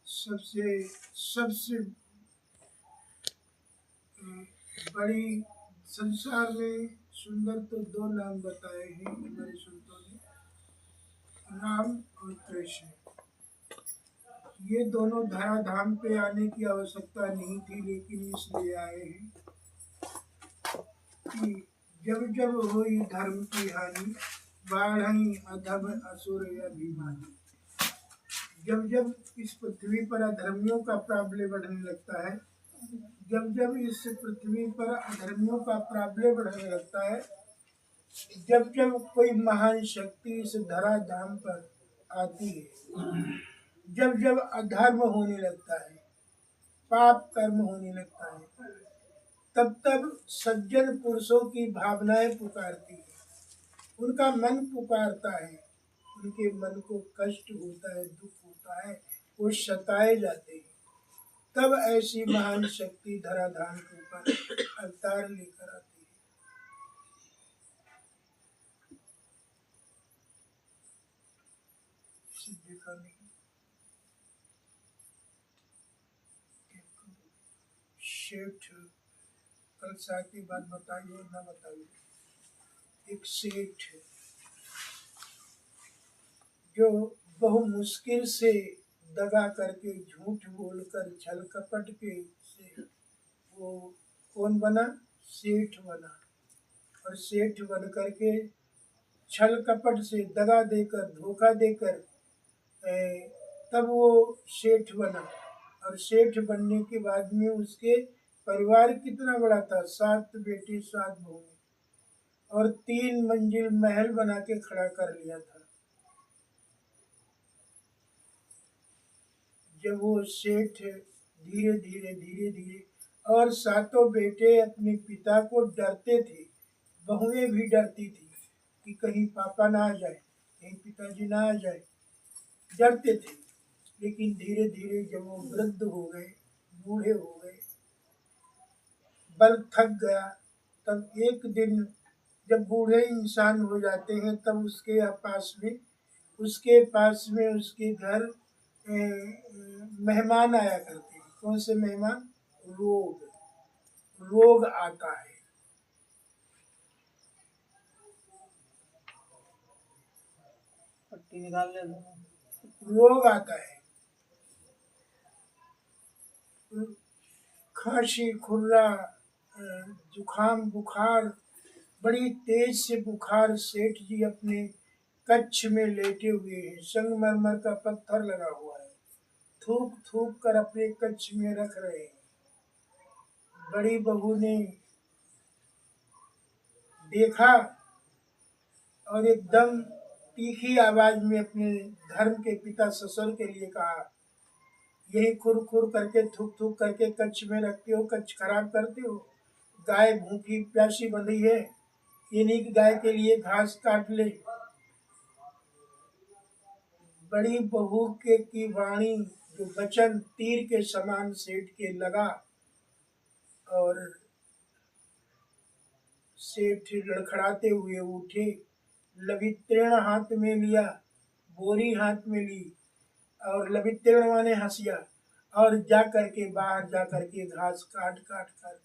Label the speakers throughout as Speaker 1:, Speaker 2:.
Speaker 1: सबसे सबसे बड़ी संसार में सुंदर तो दो नाम बताए हैं हमारे संतों ने, राम और कृष्ण। ये दोनों धराधाम पे आने की आवश्यकता नहीं थी, लेकिन इसलिए आए हैं कि जब जब हुई धर्म की हानि, बाढ़ई अधम असुर अभिमानी। जब जब इस पृथ्वी पर अधर्मियों का प्राबल्य बढ़ने लगता है, जब जब इस पृथ्वी पर अधर्मियों का प्राबल्य बढ़ने लगता है, जब जब कोई महान शक्ति इस धराधाम पर आती है, जब जब अधर्म होने लगता है, पाप कर्म होने लगता है, तब तब सज्जन पुरुषों की भावनाएं पुकारती है, उनका मन पुकारता है, उनके मन को कष्ट होता है, दुख होता है, वो सताए जाते हैं। तब ऐसी महान शक्ति धराधाम के ऊपर अवतार लेकर आती है। देखा नहीं, सेठ कल साथ की बात बताइए ना बताइए, एक सेठ जो बहु मुश्किल से दगा करके, झूठ बोलकर, छल कपट के से वो कौन बना, सेठ बना। और सेठ बन करके छल कपट से, दगा देकर, धोखा देकर तब वो सेठ बना। और सेठ बनने के बाद में उसके परिवार कितना बड़ा था, 7 बेटे 7 बहू, और 3 मंजिल महल बना के खड़ा कर लिया था। जब वो सेठ धीरे धीरे और 7 बेटे अपने पिता को डरते थे, बहुएं भी डरती थी कि कहीं पापा ना आ जाए, कहीं पिताजी ना आ जाए, डरते थे। लेकिन धीरे धीरे जब वो वृद्ध हो गए, बूढ़े हो गए, बल थक गया, तब एक दिन जब बूढ़े इंसान हो जाते हैं, तब उसके पास में उसके घर मेहमान आया करते हैं। कौन से मेहमान? रोग आता है।
Speaker 2: पट्टी निकाल ले,
Speaker 1: रोग आता है, खांसी, खुर्रा, जुखाम, बुखार, बड़ी तेज से बुखार। सेठ जी अपने कच्छ में लेटे हुए हैं, संगमरमर का पत्थर लगा हुआ है, थूक थूक कर अपने कच्छ में रख रहे हैं। बड़ी बहू ने देखा और एकदम तीखी आवाज में अपने धर्म के पिता ससुर के लिए कहा, यही खुर खुर करके, थूक थूक करके कच्छ में रखते हो, कच्छ खराब करते हो। गाय भूखी प्यासी बंधी है, इन्हीं की गाय के लिए घास काट ले। बड़ी बहू के की वाणी, जो वचन तीर के समान सेठ के लगा, और सेठ लड़खड़ाते हुए उठे, लवित्रण हाथ में लिया, बोरी हाथ में ली, और लवित्रण माने हंसिया, और जा करके बाहर जा करके घास काट काट कर,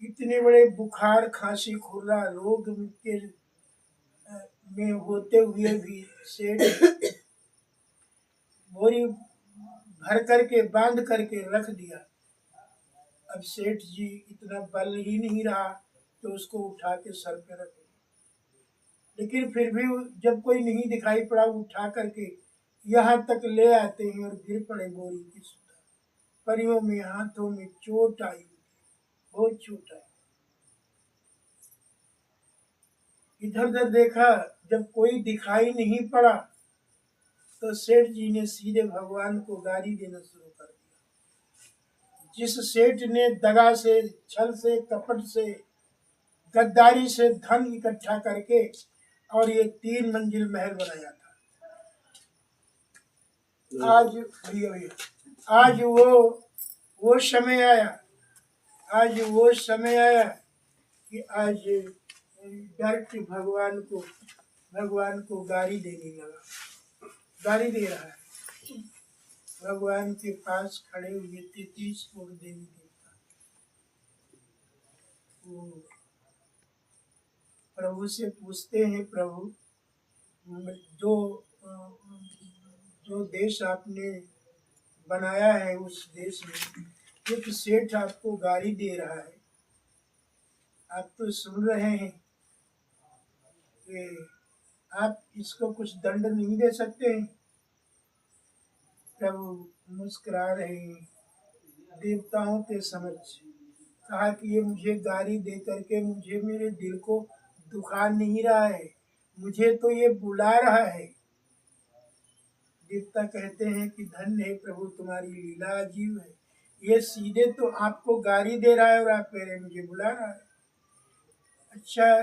Speaker 1: इतने बड़े बुखार, खांसी, खुर्रा रोग के में होते हुए भी सेठ बोरी भर करके बांध करके रख दिया। अब सेठ जी इतना बल ही नहीं रहा तो उसको उठा के सर पे रख दिया, लेकिन फिर भी जब कोई नहीं दिखाई पड़ा, उठा करके यहाँ तक ले आते हैं और गिर पड़े बोरी की सुधा। परियों में हाथों में चोट आई, बहुत चोट आई। इधर उधर देखा, जब कोई दिखाई नहीं पड़ा तो सेठ जी ने सीधे भगवान को गाली देना शुरू कर दिया। जिस सेठ ने दगा से, छल से, कपट से, गद्दारी से धन इकट्ठा करके और ये 3 मंजिल महल बनाया था, आज भैया आज वो समय आया, आज वो समय आया कि आज डर के भगवान को गाली देने लगा, गाली दे रहा है। भगवान के पास खड़े हुए 33 कोटि देवी देवता, वो प्रभु से पूछते हैं, प्रभु जो जो देश आपने बनाया है उस देश में एक सेठ आपको गाली दे रहा है, आप तो सुन रहे हैं कि आप इसको कुछ दंड नहीं दे सकते हैं। प्रभु मुस्कुरा रहे हैं, देवताओं के समक्ष कहा कि ये मुझे गाली दे करके मुझे मेरे दिल को दुखा नहीं रहा है, मुझे तो ये बुला रहा है। देवता कहते हैं कि धन्य है प्रभु, तुम्हारी लीला अजीब है, ये सीधे तो आपको गाली दे रहा है और आप कह रहे मुझे बुला रहा है। अच्छा,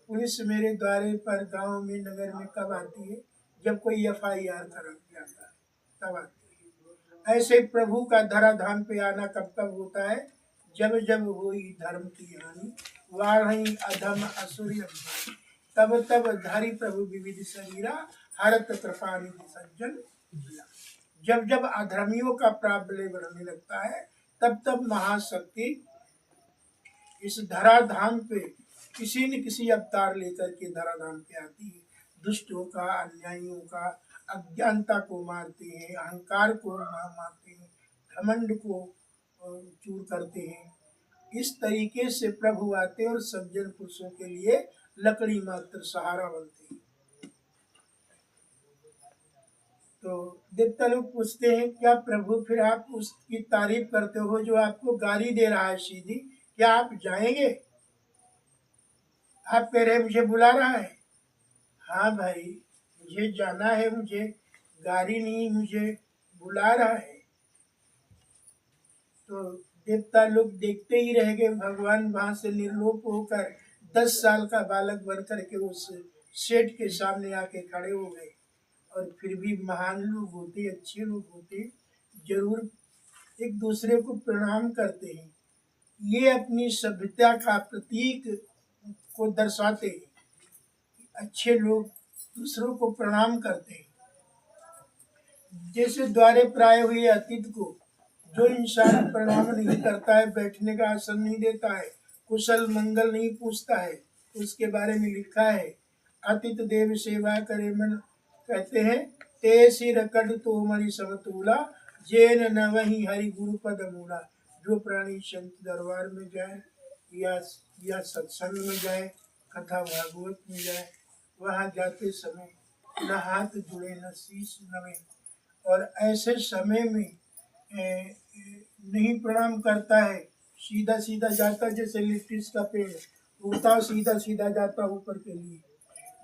Speaker 1: पुलिस मेरे द्वारे पर गांव में नगर में कब आती है? जब कोई FIR करा जाता है तब आती है। ऐसे प्रभु का धराधाम पे आना कब कब होता है? जब जब हुई धर्म की हानि, वाढ़ई अधम असुर अभिमानी, तब तब धारी प्रभु विविध शरीरा, हरत कृपा निधि सज्जन जिला। जब जब अधर्मियों का प्राबल्य बढ़ने लगता है तब तब महाशक्ति इस धराधाम पे किसी न किसी अवतार लेकर के धराधाम पे आती है। दुष्टों का, अन्यायियों का, अज्ञानता को मारते हैं, अहंकार को मारते हैं, घमंड को चूर करते हैं। इस तरीके से प्रभु आते हैं और सज्जन पुरुषों के लिए लकड़ी मात्र सहारा बनते हैं। तो देवता लोग पूछते हैं, क्या प्रभु फिर आप उसकी तारीफ करते हो जो आपको गाली दे रहा है सीधी, क्या आप जाएंगे? आप कह रहे मुझे बुला रहा है। हाँ भाई, मुझे जाना है, मुझे गाड़ी नहीं, मुझे बुला रहा है। तो देवता लोग देखते ही रह गए। भगवान वहां से निर्लोप होकर 10 साल का बालक बन करके उस सेठ के सामने आके खड़े हो गए। और फिर भी महान लोग होते, अच्छे लोग होते, जरूर एक दूसरे को प्रणाम करते हैं। ये अपनी सभ्यता का प्रतीक को दर्शाते हैं। अच्छे लोग दूसरों को प्रणाम करते हैं। जैसे द्वारे प्राय हुए अतिथि को जो इंसान प्रणाम नहीं करता है, बैठने का आसन नहीं देता है, कुशल मंगल नहीं पूछता है, उसके बारे में लिखा है, अतिथि देव सेवा करे मन, कहते हैं ते सिर कड तो मरी समतूला, जैन न वही हरि गुरु पद मूला। जो प्राणी संत दरबार में जाए या सत्संग में जाए, कथा भागवत में जाए, वहाँ जाते समय न हाथ जुड़े न शीश नवे, और ऐसे समय में नहीं प्रणाम करता है, सीधा सीधा जाता, जैसे लिप्टिस का पेड़ उगता सीधा सीधा जाता ऊपर के लिए,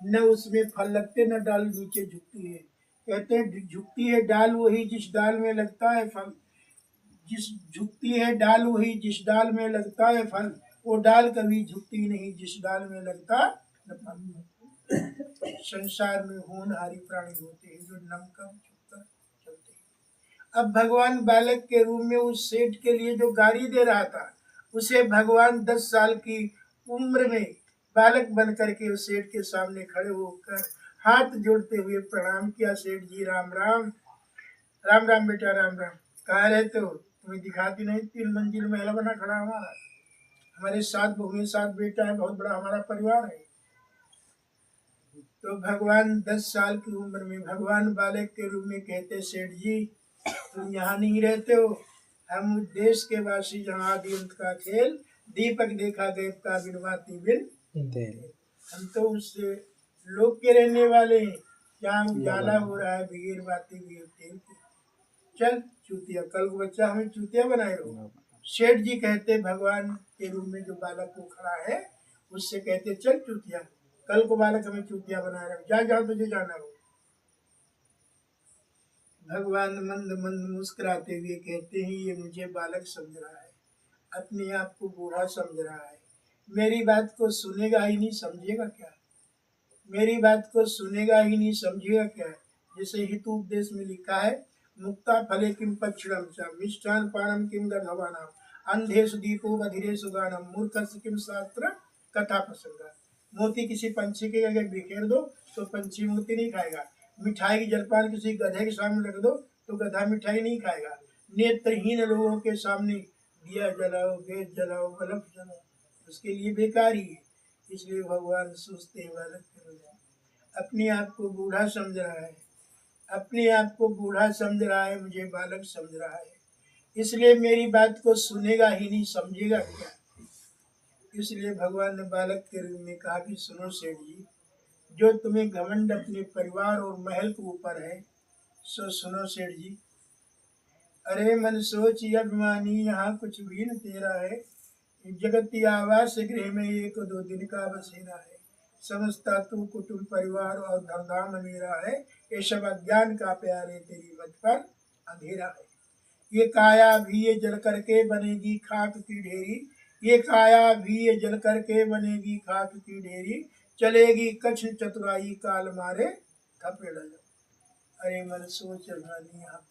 Speaker 1: न उसमें फल लगते न डाल नीचे झुकती है। कहते हैं झुकती है डाल वही जिस डाल में लगता है फल, जिस झुकती है डाल वही जिस डाल में लगता है फल, वो डाल कभी झुकती नहीं जिस डाल में लगता न फल। संसार में होनहारी प्राणी होते हैं जो नम कर झुककर चलते हैं। अब भगवान बालक के रूप में उस सेठ के लिए जो गाड़ी दे रहा था, उसे भगवान 10 साल की उम्र में बालक बन करके उस सेठ के सामने खड़े होकर हाथ जोड़ते हुए प्रणाम किया। सेठ जी राम राम। राम राम बेटा राम राम। कहाँ रहते हो? तुम्हें दिखाती नहीं? 3 मंजिल महल बना खड़ा हमारा, हमारे 7 बहुएं 7 बेटा है, बहुत बड़ा हमारा परिवार है। तो भगवान 10 साल की उम्र में भगवान बालक के रूप में कहते, सेठ जी तुम यहाँ नहीं रहते हो, हम उस देश के वासी जहाँ आदि अंत का खेल, दीपक देखा गए का बिनवाती बिन, हम तो उस लोक के रहने वाले हैं जहाँ उजाला हो रहा है बिगेर बाती बिगेर तेल की। चल चूतिया, कल को बच्चा हमें चूतिया बनाए हो। सेठ जी कहते भगवान के रूप में जो बालक को खड़ा है उससे कहते, चल चूतिया, कल को बालक हमें चूतिया बना रहा है, जा जहाँ तुझे जाना हो। भगवान मंद मंद मुस्कुराते हुए कहते हैं, ये मुझे बालक समझ रहा है, अपने आप को बूढ़ा समझ रहा है, मेरी बात को सुनेगा ही नहीं, समझेगा क्या? मेरी बात को सुनेगा ही नहीं, समझेगा क्या? जैसे हितु उपदेश में लिखा है, मुक्ता फले किम पक्षिणम च मिष्टान पानम किम गंधवानाम, अंधेषु दीपो बधिरेषु गानम, मूर्खस्य किम शास्त्र कथा प्रसंगा। मोती किसी पंछी के अगर बिखेर दो तो पंछी मोती नहीं खाएगा, मिठाई की जलपान किसी गधे के सामने रख दो तो गधा मिठाई नहीं खाएगा। नेत्रहीन लोगों के सामने दिया जलाओ, गैस जलाओ, बल्ब जलाओ, उसके लिए बेकार ही है। इसलिए भगवान सोचते हैं बालक अपने आप को बूढ़ा समझ रहा है, अपने आप को बूढ़ा समझ रहा है, मुझे बालक समझ रहा है, इसलिए मेरी बात को सुनेगा ही नहीं, समझेगा क्या। इसलिए भगवान ने बालक के रूप में कहा कि सुनो सेठ जी, जो तुम्हें घमंड अपने परिवार और महल के ऊपर है, सो सुनो सेठ जी, अरे मन सोच अभिमानी यहाँ कुछ भी न तेरा है, जगत आवास गृह में एक दो दिन का बसेरा है, समझता तू कुटुंब परिवार और धनधाम मेरा है, ये सब अज्ञान का प्यारे तेरी मत पर अंधेरा है। ये काया भी ये जल करके बनेगी खाक की ढेरी, ये काया भी ये जल करके बनेगी खाक की ढेरी, चलेगी कच्छ चतुराई काल मारे थपेड़। अरे मन सोच यहाँ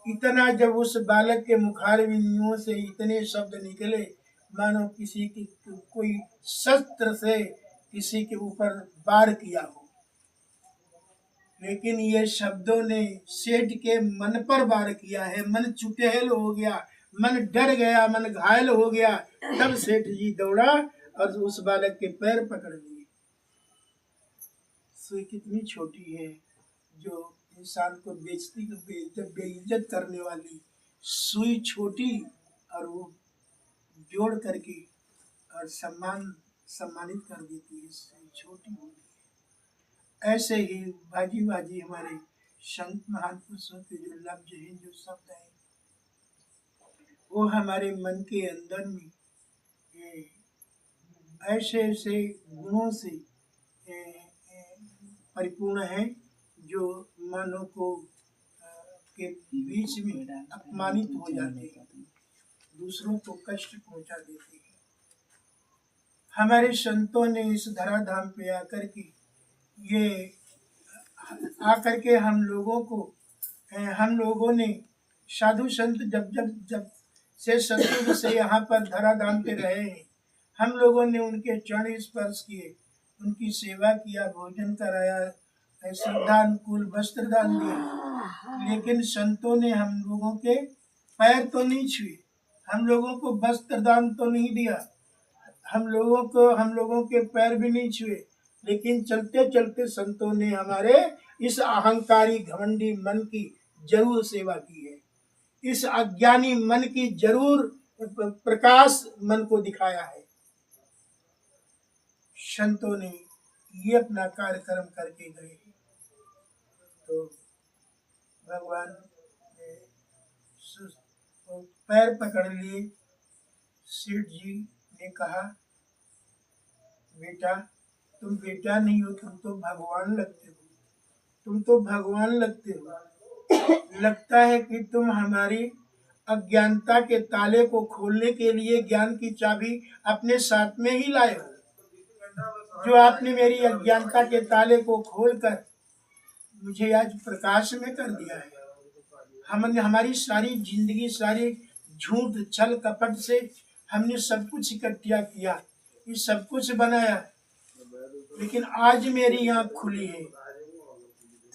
Speaker 1: इतना जब उस बालक के मुखारविंदों से इतने शब्द निकले मानो किसी की कोई शस्त्र से किसी के ऊपर वार किया हो, लेकिन ये शब्दों ने सेठ के मन पर वार किया है। मन चुटेल हो गया, मन डर गया, मन घायल हो गया। तब सेठ जी दौड़ा और उस बालक के पैर पकड़ लिए। सुई कितनी छोटी है, जो इंसान को बेइज्जत करने वाली सुई छोटी, और वो जोड़ करके और सम्मानित कर देती है, सुई छोटी होती है। ऐसे ही बाजी बाजी हमारे संत महापुरुषों के जो लफ्ज हैं, जो शब्द हैं, वो हमारे मन के अंदर में ऐसे ऐसे गुणों से परिपूर्ण है, जो मानव को के बीच में अपमानित हो जाते हैं, दूसरों को कष्ट पहुंचा देते हैं। हमारे संतों ने इस धराधाम पे आकर के हम लोगों ने साधु संत जब से सतयुग से यहाँ पर धराधाम पे रहे हैं, हम लोगों ने उनके चरण स्पर्श किए, उनकी सेवा किया, भोजन कराया, श्रद्धानुकूल वस्त्र दान दिया, लेकिन संतों ने हम लोगों के पैर तो नहीं छुए, हम लोगों को वस्त्र दान तो नहीं दिया, हम लोगों के पैर भी नहीं छुए, लेकिन चलते चलते संतों ने हमारे इस अहंकारी घमंडी मन की जरूर सेवा की है, इस अज्ञानी मन की जरूर प्रकाश मन को दिखाया है। संतों ने ये अपना कार्यक्रम करके गए। तो भगवान ने पैर पकड़ लिए। सेठ जी ने कहा, बेटा तुम बेटा नहीं हो, तुम तो भगवान लगते हो, तुम तो भगवान लगते हो। लगता है कि तुम हमारी अज्ञानता के ताले को खोलने के लिए ज्ञान की चाबी अपने साथ में ही लाए हो। जो आपने मेरी अज्ञानता के ताले को खोलकर मुझे आज प्रकाश में कर दिया है। हमने हमारी सारी जिंदगी, सारी झूठ छल कपट से हमने सब कुछ इकट्ठा किया, ये सब कुछ बनाया, लेकिन आज मेरी आँख खुली है,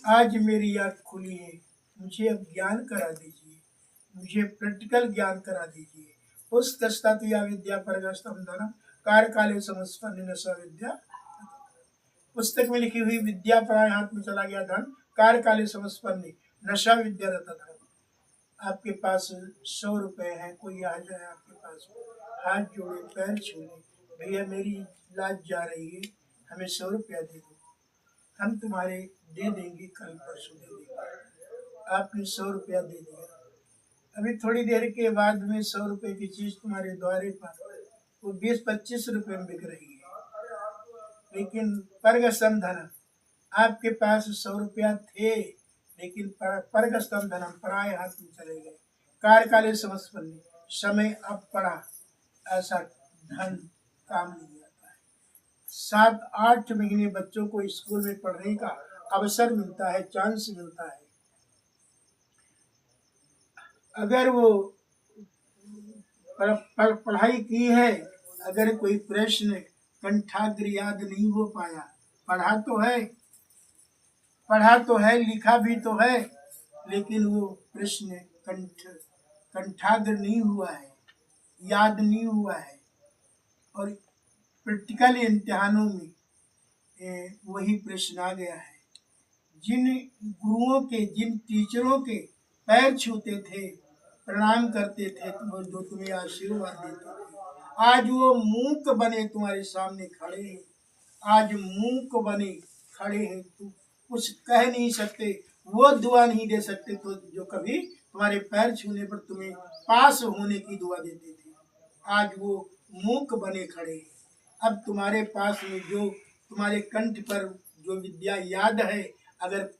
Speaker 1: आज मेरी आँख खुली है। मुझे अब ज्ञान करा दीजिए, मुझे प्रैक्टिकल ज्ञान करा दीजिए। उस कष्टातुया विद्या परगस्तम धनम कार्य काले समस्पन्न नशा विद्या, पुस्तक में लिखी हुई विद्या प्राय हाथ में चला गया धन, कार्य काले समस्पन्न नशा विद्या रहता धन। आपके पास 100 रुपए है, कोई आ जाए आपके पास, हाथ जोड़े पैर छूले, भैया मेरी लाज जा रही है, हमें 100 रुपया दे दो, हम तुम्हारे दे देंगे, कल परसों दे देंगे। आपने 100 रुपया दे दिया, अभी थोड़ी देर के बाद में 100 रुपए की चीज तुम्हारे द्वारे पर वो 20-25 रुपए में बिक रही है। लेकिन परगस्तम धनम, आपके पास 100 रुपया थे, लेकिन परगस्तम धनम पराये हाथ में चले गए। कार्य काले समस्पन्न, समय अब पड़ा, ऐसा धन काम नहीं आता है। 7-8 महीने बच्चों को स्कूल में पढ़ने का अवसर मिलता है, चांस मिलता है। अगर वो पढ़ाई की है, अगर कोई प्रश्न कंठाग्र याद नहीं हो पाया, पढ़ा तो है पढ़ा तो है, लिखा भी तो है, लेकिन वो प्रश्न कंठाग्र नहीं हुआ है, याद नहीं हुआ है। और प्रैक्टिकल इम्तिहानों में वही प्रश्न आ गया है। जिन गुरुओं के, जिन टीचरों के पैर छूते थे, प्रणाम करते थे, तो जो तुम्हें आशीर्वाद देते थे, आज वो मूक बने तुम्हारे सामने खड़े हैं। आज मूक बने खड़े हैं, तुम कुछ कह नहीं सकते, वो दुआ नहीं दे सकते तो जो कभी तुम्हारे पैर छूने पर तुम्हें पास होने की दुआ देते थे। आज वो मूक बने खड़े हैं। अब तुम्हारे पास में जो तुम्हारे कंठ पर जो विद्या याद है, अगर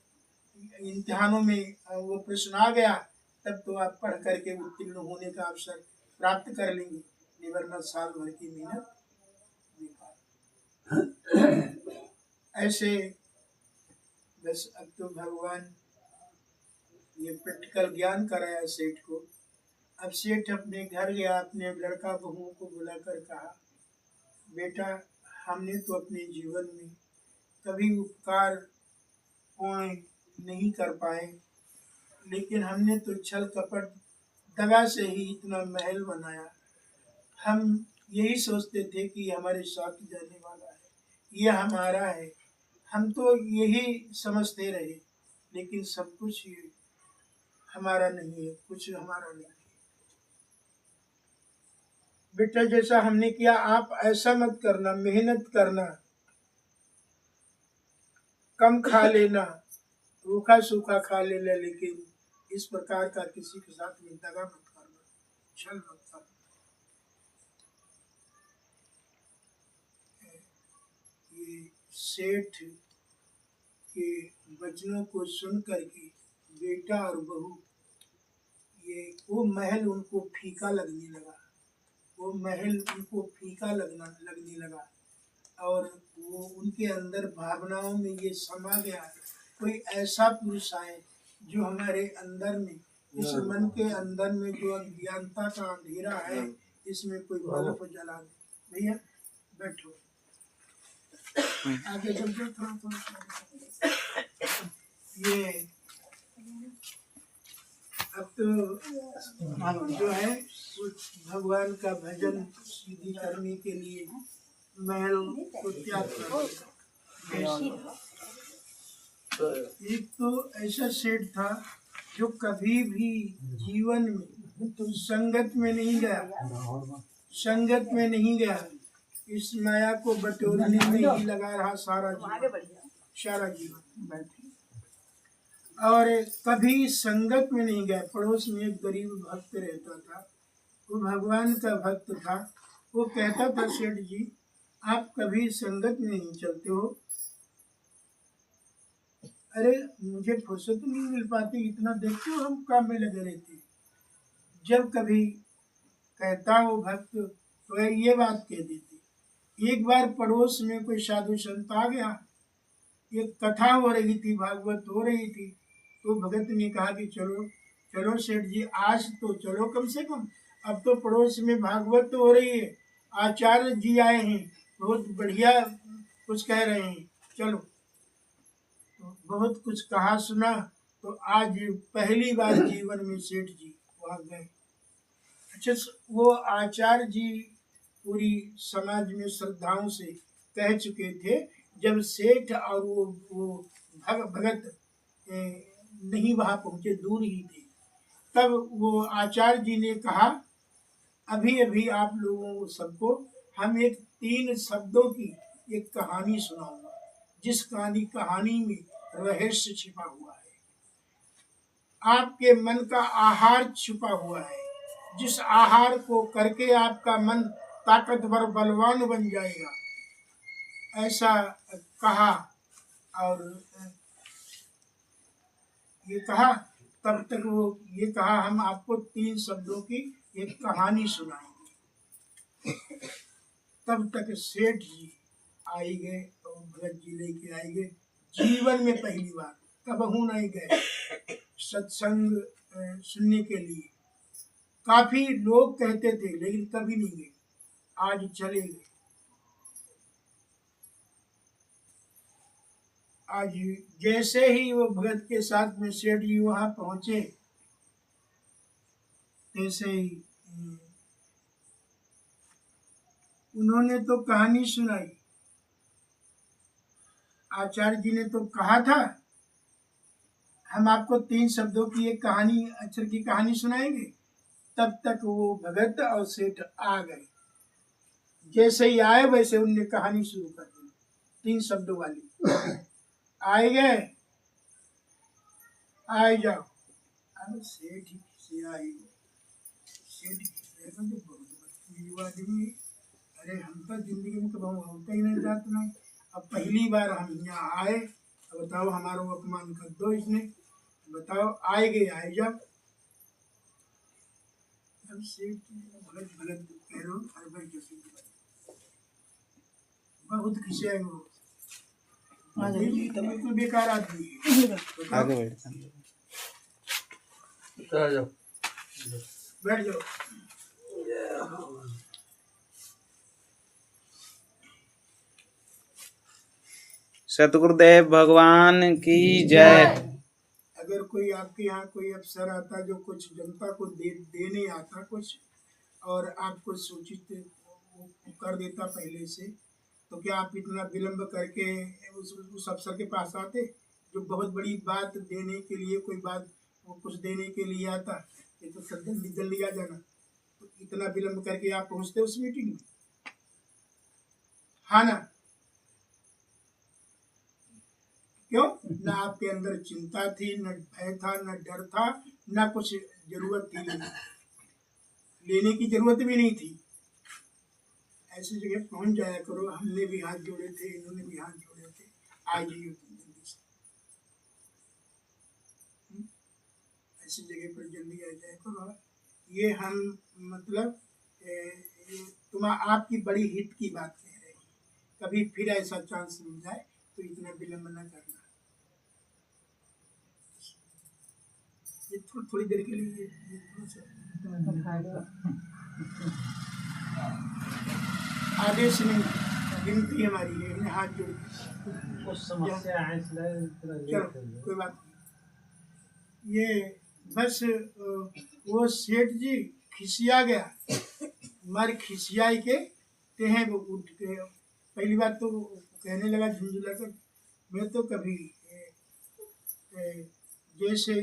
Speaker 1: इम्तिहानों में वो प्रश्न आ गया, तब तो आप पढ़ करके उत्तीर्ण होने का अवसर प्राप्त कर लेंगे। निवर्मत साल भर की मेहनत ऐसे बस अब तो भगवान ये प्रैक्टिकल ज्ञान कराया सेठ को। अब सेठ अपने घर गया, अपने लड़का बहुओं को बुलाकर कहा, बेटा, हमने तो अपने जीवन में कभी उपकार पूर्ण नहीं कर पाए, लेकिन हमने तो छल कपट दगा से ही इतना महल बनाया। हम यही सोचते थे कि हमारे साथ जाने वाला है, ये हमारा है, हम तो यही समझते रहे, लेकिन सब कुछ ये हमारा नहीं है, कुछ हमारा नहीं है। बेटा, जैसा हमने किया आप ऐसा मत करना, मेहनत करना, कम खा लेना, रूखा सूखा खा लेना, लेकिन इस प्रकार का किसी के साथ में दगा मत करना, छल मत करना। ये सेठ के वचनों को सुन करके बेटा और बहू, ये वो महल उनको फीका लगने लगा, वो महल उनको फीका लगने लगा, और वो उनके अंदर भावनाओं में ये समा गया, कोई ऐसा पुरुष आए जो हमारे अंदर में, इस मन के अंदर में जो अज्ञानता का अंधेरा है, इसमें कोई बल्ब जला दे। भैया बैठो, आगे चलते थोड़ा। ये अब तो जो है भगवान का भजन सीधी करने के लिए महल को त्याग कर। एक तो ऐसा सेठ था जो कभी भी जीवन में तो संगत में नहीं गया, संगत में नहीं गया, इस माया को बटोरने में ही लगा रहा सारा जीवन, और कभी संगत में नहीं गया। पड़ोस में एक गरीब भक्त रहता था, वो भगवान का भक्त था। वो कहता था, सेठ जी आप कभी संगत में नहीं चलते हो। अरे मुझे फुर्सत नहीं मिल पाती, इतना देखते हो हम काम में लगे रहते। जब कभी कहता वो भक्त तो ये बात कह देती। एक बार पड़ोस में कोई साधु संत आ गया, एक कथा हो रही थी, भागवत हो रही थी, तो भगत ने कहा कि चलो चलो सेठ जी, आज तो चलो कम से कम, अब तो पड़ोस में भागवत तो हो रही है, आचार्य जी आए हैं, बहुत बढ़िया कुछ कह रहे हैं, चलो। तो बहुत कुछ कहा सुना, तो आज पहली बार जीवन में सेठ जी वहाँ गए। अच्छा, वो आचार्य जी पूरी समाज में श्रद्धाओं से कह चुके थे। जब सेठ और वो भगत नहीं वहाँ पहुँचे, दूर ही थे, तब वो आचार्य जी ने कहा, अभी अभी आप लोगों सबको हम एक 3 शब्दों की एक कहानी सुनाऊंगा, जिस कहानी में रहस्य छिपा हुआ है, आपके मन का आहार छुपा हुआ है, जिस आहार को करके आपका मन ताकतवर बलवान बन जाएगा, ऐसा कहा। और ये कहा, तब तक वो ये कहा, हम आपको 3 शब्दों की एक कहानी सुनाएंगे। तब तक सेठ जी आई गए और भगत जी लेके आई गए। जीवन में पहली बार, कबहू नहीं गए सत्संग सुनने के लिए। काफी लोग कहते थे, लेकिन कभी नहीं गए, आज चले गए। आज जैसे ही वो भगत के साथ में सेठ जी वहां पहुंचे, तैसे ही उन्होंने तो कहानी सुनाई। आचार्य जी ने तो कहा था हम आपको 3 शब्दों की एक कहानी, अक्षर की कहानी सुनाएंगे। तब तक वो भगत और सेठ आ गए। जैसे ही आए वैसे उनने कहानी शुरू कर दी, 3 शब्दों वाली। आए गए, आए जाओ। अब सेठ से आई, सेठ तो बहुत बदतमीज आदमी है। अरे हम तो जिंदगी में कभी होता ही नहीं जात नहीं, अब पहली बार हम यहाँ आए, तो बताओ हमारा अपमान कर दो इसने, बताओ आए गए आए जाओ। अब सेठ भगत भगत कह रहे हो, अरे भाई जैसे बहुत खिसियाए वो, बिल्कुल बेकार आदमी है।
Speaker 2: आगे
Speaker 1: बैठ जाओ।
Speaker 2: सतगुरुदेव भगवान की जय।
Speaker 1: अगर कोई आपके यहाँ कोई अफसर आता जो कुछ जनता को देने आता कुछ, और आपको सूचित कर देता पहले से, तो क्या आप इतना विलंब करके उस अफसर के पास आते जो बहुत बड़ी बात देने के लिए, कोई बात वो कुछ देने के लिए आता? ये तो सब जल्दी जल्दी आ जाना, तो इतना विलंब करके आप पहुँचते उस मीटिंग में? हाँ ना? क्यों? न आपके अंदर चिंता थी, न भय था, न डर था, न कुछ जरूरत थी, लेने की जरूरत भी नहीं थी। ऐसी जगह पहुंच जाया करो। हमने भी हाथ जोड़े थे, इन्होंने भी हाथ जोड़े थे, आ जाइए जल्दी से। ऐसी जगह पर जल्दी आ जाया करो। ये हम मतलब तुम आपकी बड़ी हित की बात कह रहे हैं। कभी फिर ऐसा चांस मिल जाए तो इतना विलम्ब न करना। ये थोड़ी देर के लिए आदेश नहीं, गिनती हमारी है, हाथ जोड़ समस्या है। चलो कोई बात नहीं। ये बस वो सेठ जी खिसिया गया, मर खिसियाई के तेहे वो उठ के पहली बात तो कहने लगा झुंझुला कर, मैं तो कभी जैसे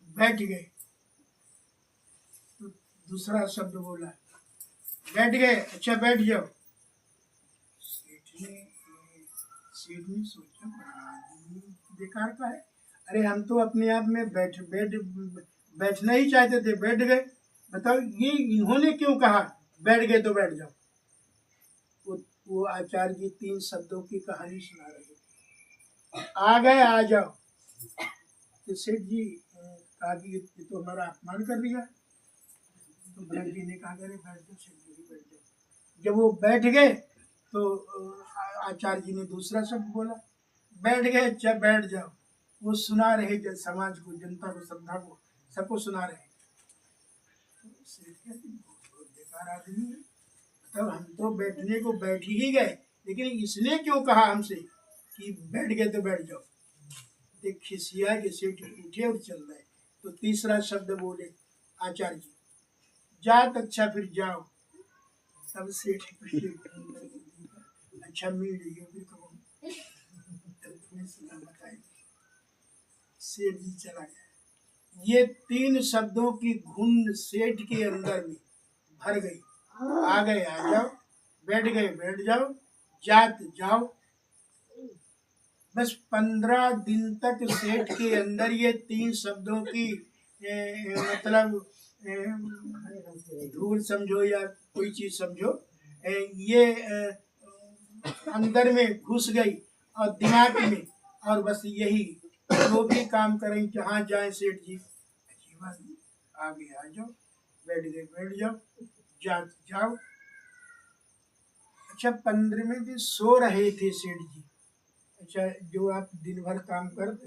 Speaker 1: बैठ गए तो दूसरा शब्द बोला, बैठ गए, अच्छा बैठ जाओ। सेठ ने सोचा बेकार का है, अरे हम तो अपने आप में बैठना ही चाहते थे, बैठ गए। बताओ ये इन्होंने क्यों कहा बैठ गए तो बैठ जाओ? वो आचार्य जी 3 शब्दों की कहानी सुना रहे थे। आ गए आ जाओ, तो सेठ जी कहा कि ये तो हमारा अपमान कर दिया। तो भगत जी ने कहा अरे बैठ जाओ, सेठ जी बैठ जाओ। जब वो बैठ गए तो आचार्य जी ने दूसरा शब्द बोला, बैठ गए, अच्छा बैठ जाओ। वो सुना रहे समाज को, जनता को, श्रद्धा को, सबको सुना रहे। तो सेठ कहते बहुत बेकार आदमी है, मतलब हम तो बैठने को बैठ ही गए, लेकिन इसने क्यों कहा हमसे कि बैठ गए तो बैठ जाओ? एक खिसिया के सेठ उठे और चल रहे। तो तीसरा शब्द बोले आचार्य जी, जात अच्छा फिर जाओ। तब सेठ अच्छा मिल रही है, फिर कहो बताए। सेठ जी चला गया। ये 3 शब्दों की घुन सेठ के अंदर में भर गई। आ गए आ जाओ, बैठ गए बैठ जाओ, जात जाओ। बस 15 दिन तक सेठ के अंदर ये 3 शब्दों की मतलब धूल समझो या कोई चीज समझो, ये अंदर में घुस गई और दिमाग में, और बस यही जो भी काम करें, जहाँ जाए सेठ जी आगे आ जाओ, बैठ गए बैठ जाओ, जात जाओ। अच्छा 15वें दिन सो रहे थे सेठ जी। अच्छा जो आप दिन भर काम करते,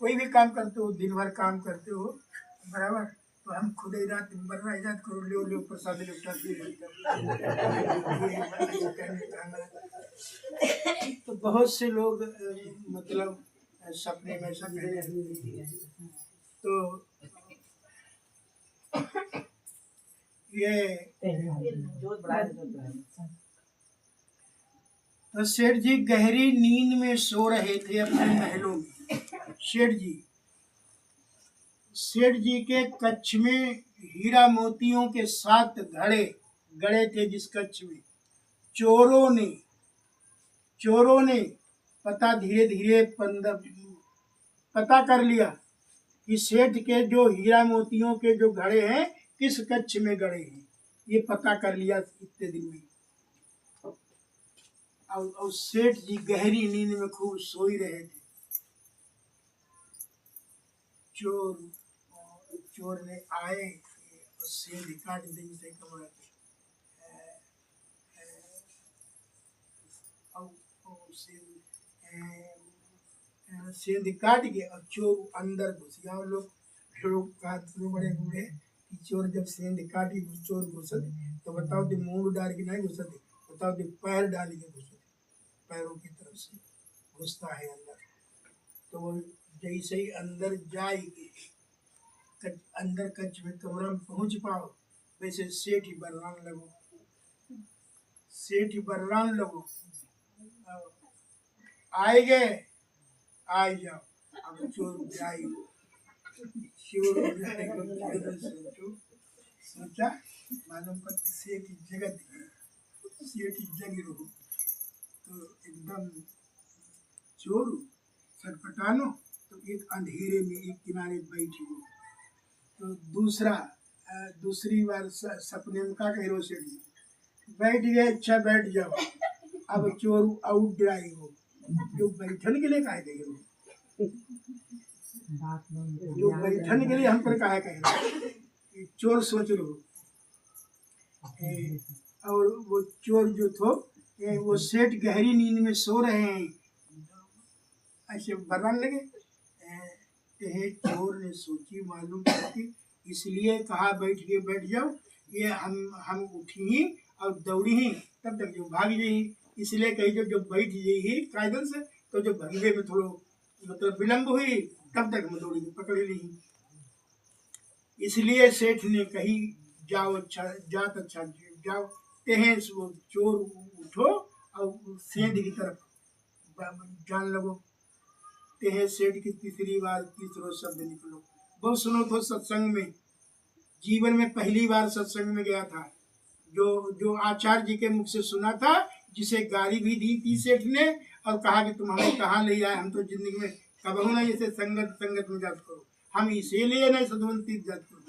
Speaker 1: कोई भी काम करते हो, दिन भर काम करते हो बराबर, तो हम खुद ही रात बर रहा जात करो ले प्रसाद ले उठा के तो बहुत से लोग मतलब सपने में तो ये तो सेठ जी गहरी नींद में सो रहे थे अपने महलों में। सेठ जी के कच्छ में हीरा मोतियों के 7 घड़े गड़े थे, जिस कच्छ में चोरों ने पता धीरे धीरे पता कर लिया कि सेठ के जो हीरा मोतियों के जो घड़े हैं किस कच्छ में गड़े हैं, ये पता कर लिया इतने दिन में। और सेठ जी गहरी नींद में खूब सो ही रहे थे। चोर ने आए और सेंध काट दी से कमरा सेंध काट के और चोर अंदर घुस गया। और लोग बड़े बूढ़े कि चोर जब सेंध काटी चोर घुसत तो बताओ दे मुंह डाल के नहीं घुसत, बताओ दे पैर डाल के घुसत, पैरों की तरफ से घुसता है अंदर। तो वो जैसे ही अंदर जाएगी अंदर कच्छ में कमरा में पहुंच पाओ वैसे सेठ ही बर्रान लगो आए गए आ जाओ। अब चोर सोचा मालूम पड़ती सेठ जगत सेठ जगी रहो तो एकदम चोर सटपटानो तो एक अंधेरे में एक किनारे बैठी हो। तो दूसरी बार सपने में का कह रहे सेठ जी बैठ गए, अच्छा बैठ जाओ। अब चोर आउट ड्राई हो जो बैठन के लिए कहा गए हो, जो बैठन के लिए हम पर कहा कह रहे चोर सोच लो। और वो चोर जो थो वो सेठ गहरी नींद में सो रहे हैं, ऐसे बर्रान लगे। चोर ने सोची मालूम करके इसलिए कहा बैठ जाओ, ये हम उठी ही और दौड़ी ही तब तक जो भाग जाई, इसलिए कही जो जब बैठ जाई कायदन से तो जो भगवे में थोड़ो मतलब विलम्ब हुई तब तक हम दौड़ी पकड़ ली। इसलिए सेठ ने कही जाओ अच्छा जात अच्छा जाओ। तेहें वो चोर उठो और सेंध की तरफ जान लगो। तेहें सेठ की तीसरो शब्द निकलो। बहुत सुनो तो सत्संग में जीवन में पहली बार सत्संग में गया था, जो आचार्य जी के मुख से सुना था, जिसे गाली भी दी थी सेठ ने और कहा कि तुम हमें कहाँ ले आए, हम तो जिंदगी में कबहू ना जैसे संगत में जात करो, हम इसीलिए नहीं सदवंती जात करो।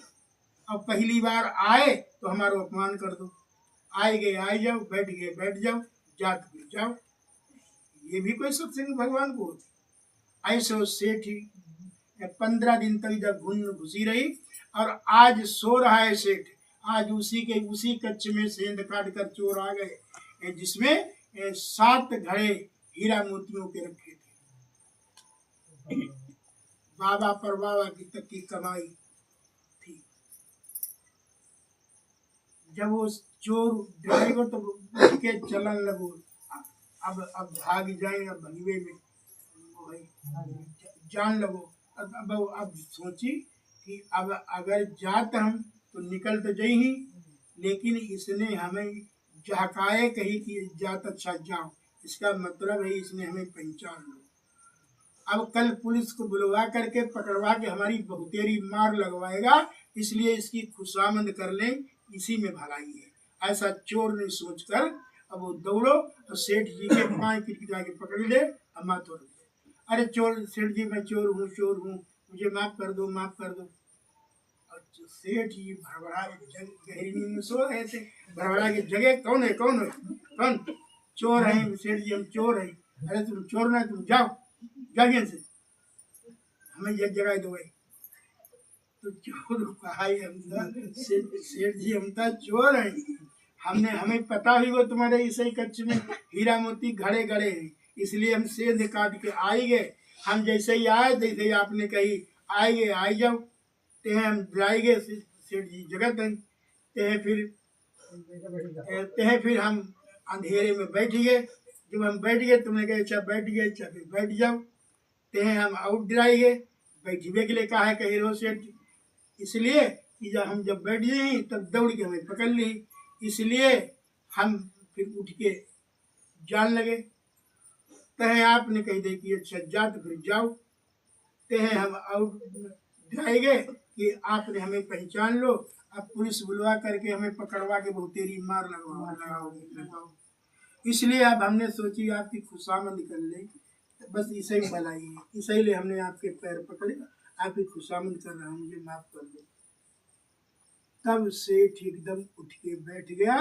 Speaker 1: अब पहली बार आए तो हमारा अपमान कर दो, आए गए आए जाओ, बैठ गए बैठ जाओ, जात हुई जाओ। ये भी कोई सत्संग भगवान को होती। ऐसे सेठ 15 दिन तक जब घुसी रही और आज सो रहा है सेठ। आज उसी कच्छ में सेंध काट कर चोर आ गए जिसमें 7 घड़े हीरा मोतियों के रखे थे। बाबा पर बाबा की तक की कमाई थी। जब वो चोर ड्राइवर तो के चलन लगो, अब भाग जाए, अब भगवे में जान लगो। अब सोची कि अब अगर जात हम तो निकल तो जाई ही, लेकिन इसने हमें जहकाए कही कि जात अच्छा जाओ, इसका मतलब है इसने हमें पहचान लो। अब कल पुलिस को बुलवा करके पकड़वा के हमारी बहुतेरी मार लगवाएगा, इसलिए इसकी खुशामद कर ले, इसी में भलाई है। ऐसा चोर ने सोचकर अब वो दौड़ो तो सेठ जी के पाँव किटकिटा के पकड़ ले, अम्मा तोड़ दे। अरे चोर सेठ जी मैं चोर हूँ, मुझे माफ कर दो। और सेठ जी भड़बड़ा गहरी नींद में सो रहे थे, भड़बड़ा के जगह कौन चोर है? सेठ जी हम चोर है। अरे तुम चोर ना, तुम जाओ जागिए से, हमें एक जगह दो। तो चोर कहा सेठ जी हम तो चोर है, हमें पता ही वो तुम्हारे इसी कच्छ में हीरा मोती घड़े हैं, इसलिए हम सेंध काट के आई गए। हम जैसे ही आए तैसे ही आपने कही आए जाओ, ते हम ड्राई गए सेठ जी जगत हैं। फिर हम अंधेरे में बैठ गए। जब हम बैठ गए तुमने कहा अच्छा बैठ गए, अच्छा फिर बैठ जाओ। हम आउट ड्राई गए, बैठने के लिए कहा है कही रो सेठ, इसलिए कि जब बैठ गए तब दौड़ के हमें पकड़ ली, इसलिए हम फिर उठ के जान लगे। आपने कही दे कि अच्छा जा तो फिर जाओ। हम आउट ड्राई गए कि आपने हमें पहचान लो, अब पुलिस बुलवा करके हमें पकड़वा के बहुत तेरी मार लगाओगे। इसलिए अब हमने सोची आपकी खुशामद कर ले, बस इसे ही भलाई है, इसीलिए हमने आपके पैर पकड़े, आपकी खुशामद कर रहा हूँ, मुझे माफ कर दो। तब सेठ एकदम उठ के बैठ गया।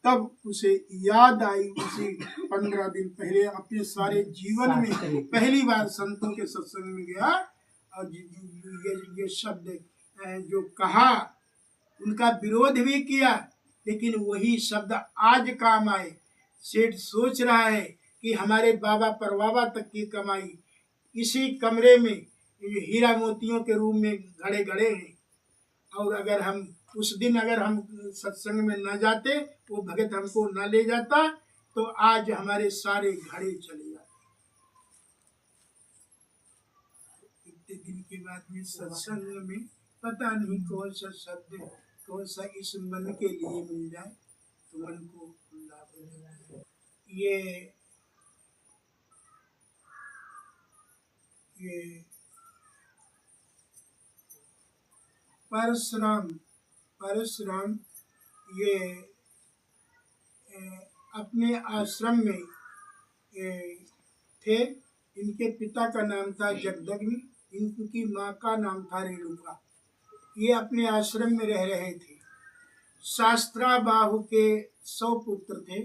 Speaker 1: तब उसे याद आई उसी 15 दिन पहले अपने सारे जीवन में पहली बार संतों के सत्संग में गया और ये शब्द जो कहा, उनका विरोध भी किया, लेकिन वही शब्द आज काम आए। सेठ सोच रहा है कि हमारे बाबा परबाबा तक की कमाई इसी कमरे में हीरा मोतियों के रूप में घड़े घड़े हैं, और अगर हम उस दिन अगर हम सत्संग में न जाते, वो भगत हमको न ले जाता, तो आज हमारे सारे घड़े चले जाते। इतने दिन के बाद में सत्संग में पता नहीं कौन सा शब्द कौन सा इस मन के लिए मिल जाए तो मन को लाभ हो जाए। ये परशुराम ये अपने आश्रम में थे। इनके पिता का नाम था जगदग्नि, इनकी माँ का नाम था रेणुका। ये अपने आश्रम में रह रहे थे। शास्त्राबाहु के 100 पुत्र थे।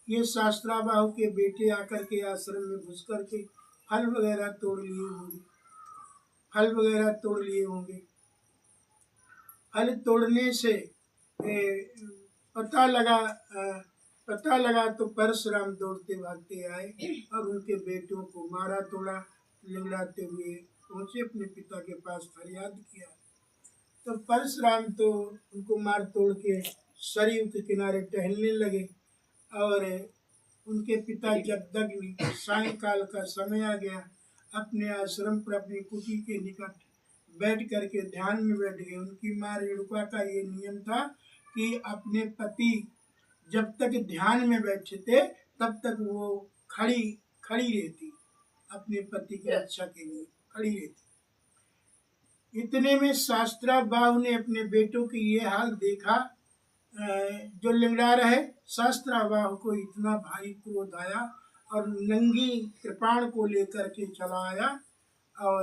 Speaker 1: ये शास्त्राबाहु के बेटे आकर के आश्रम में घुस करके फल वगैरह तोड़ लिए होंगे। फल तोड़ने से पता लगा तो परशुराम दौड़ते भागते आए और उनके बेटों को मारा तोड़ा, लिंगड़ाते हुए पहुंचे अपने पिता के पास, फरियाद किया। तो परशुराम तो उनको मार तोड़ के सरयू के किनारे टहलने लगे, और उनके पिता जगदग्नि सायंकाल का समय आ गया, अपने आश्रम पर अपनी कुटी के निकट बैठ करके ध्यान में बैठ गए। उनकी माँ रेणुका का ये नियम था कि अपने पति जब तक ध्यान में बैठे थे तब तक वो खड़ी रहती, अपने पति की रक्षा के लिए खड़ी रहती। इतने में शास्त्राबाहु ने अपने बेटों की ये हाल देखा, जो लिंगड़ा रहे। शास्त्राबाहु को इतना भारी क्रोध आया और नंगी कृपाण को लेकर के चला आया और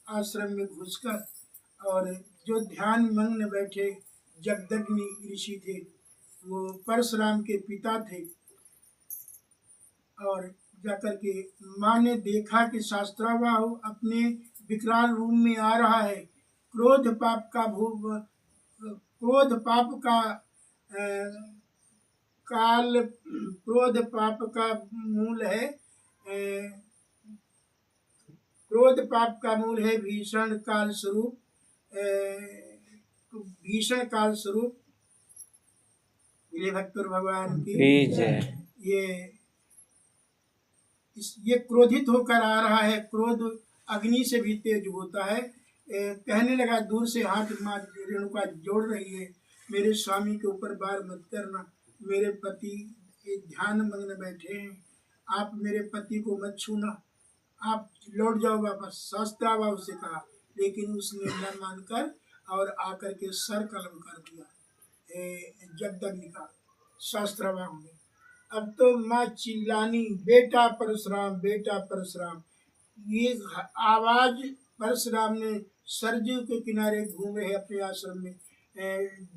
Speaker 1: आश्रम में घुसकर, और जो ध्यान मग्न बैठे जगदग्नि ऋषि थे, वो परशुराम के पिता थे, और जाकर के माँ ने देखा कि शास्त्राबाहु अपने विकराल रूप में आ रहा है। क्रोध पाप का मूल है भीषण काल स्वरूप। ये भक्तों भगवान की जय। ये क्रोधित होकर आ रहा है, क्रोध अग्नि से भी तेज होता है। कहने लगा, दूर से हाथ माँ रेणुका जोड़ रही है, मेरे स्वामी के ऊपर बार मत करना, मेरे पति ध्यान मग्न बैठे हैं, आप मेरे पति को मत छूना, आप लौट जाओ वापस। शास्त्राबाहु से कहा, लेकिन उसने न मानकर और आकर के सर कलम कर दिया जगदग्नि का, शास्त्राबाहु ने। अब तो माँ चिल्लानी, बेटा परशुराम, बेटा परशुराम। ये आवाज परशुराम ने सरजू के किनारे घूम रहे अपने आश्रम में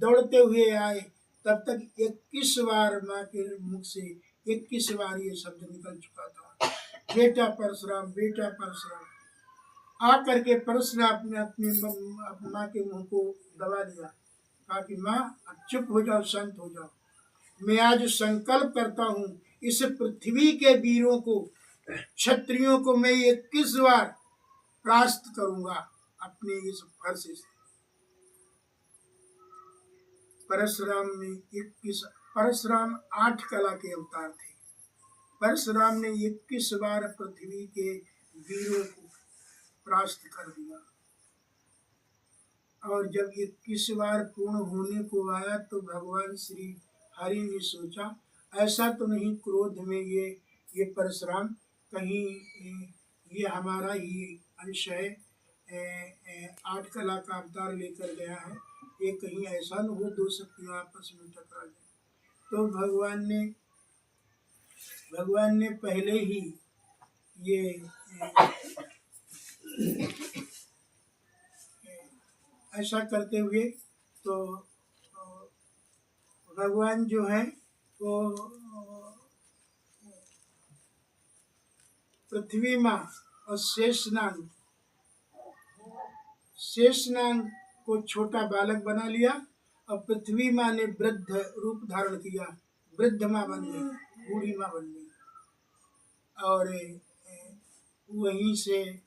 Speaker 1: दौड़ते हुए आए। तब तक 21 बार माँ के मुख से 21 बार ये शब्द निकल चुका था, बेटा परशुराम, बेटा परशुराम। आ करके परशुराम ने अपनी माँ के मुंह को दबा दिया, कहा कि माँ अब चुप हो जाओ, शांत हो जाओ। मैं आज संकल्प करता हूँ, इस पृथ्वी के वीरों को, क्षत्रियों को मैं 21 बार परास्त करूंगा अपने इस फर्श से। परशुराम ने 21 परशुराम 8 कला के अवतार थे। परशुराम ने 21 बार पृथ्वी के वीरों को परास्त कर दिया और जब 21 बार पूर्ण होने को आया तो भगवान श्री हरि ने सोचा ऐसा तो नहीं क्रोध में ये परशुराम कहीं ये हमारा ही अंश है, 8 कला का अवतार लेकर गया है, ये कहीं ऐसा न हो दो शक्तियां आपस में टकरा जाए। तो भगवान ने पहले ही ये ऐसा करते हुए तो भगवान जो है वो पृथ्वी माँ और शेषनाग को छोटा बालक बना लिया और पृथ्वी माँ ने वृद्ध रूप धारण किया, वृद्ध माँ बन गई, बूढ़ी माँ बन गई और वहीं से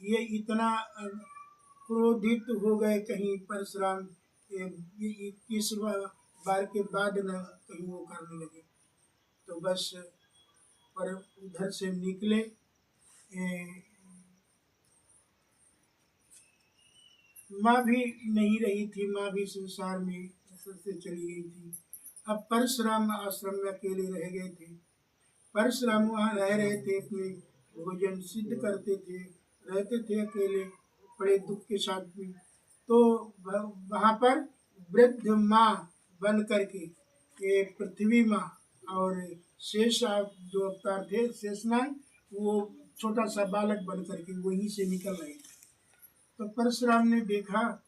Speaker 1: ये इतना क्रोधित हो गए कहीं परशुराम 21 बार के बाद न कहीं वो करने लगे। तो बस पर उधर से निकले, माँ भी नहीं रही थी, माँ भी संसार में से चली गई थी। अब परशुराम आश्रम में अकेले रह गए थे। परशुराम वहाँ रह रहे थे, अपने भोजन सिद्ध करते थे, रहते थे अकेले बड़े दुख के साथ में। तो वहाँ पर वृद्ध माँ बन करके ये पृथ्वी माँ और शेष जो अवतार थे शेषनाग, वो छोटा सा बालक बन करके वहीं से निकल रहे थे। तो परशुराम ने देखा,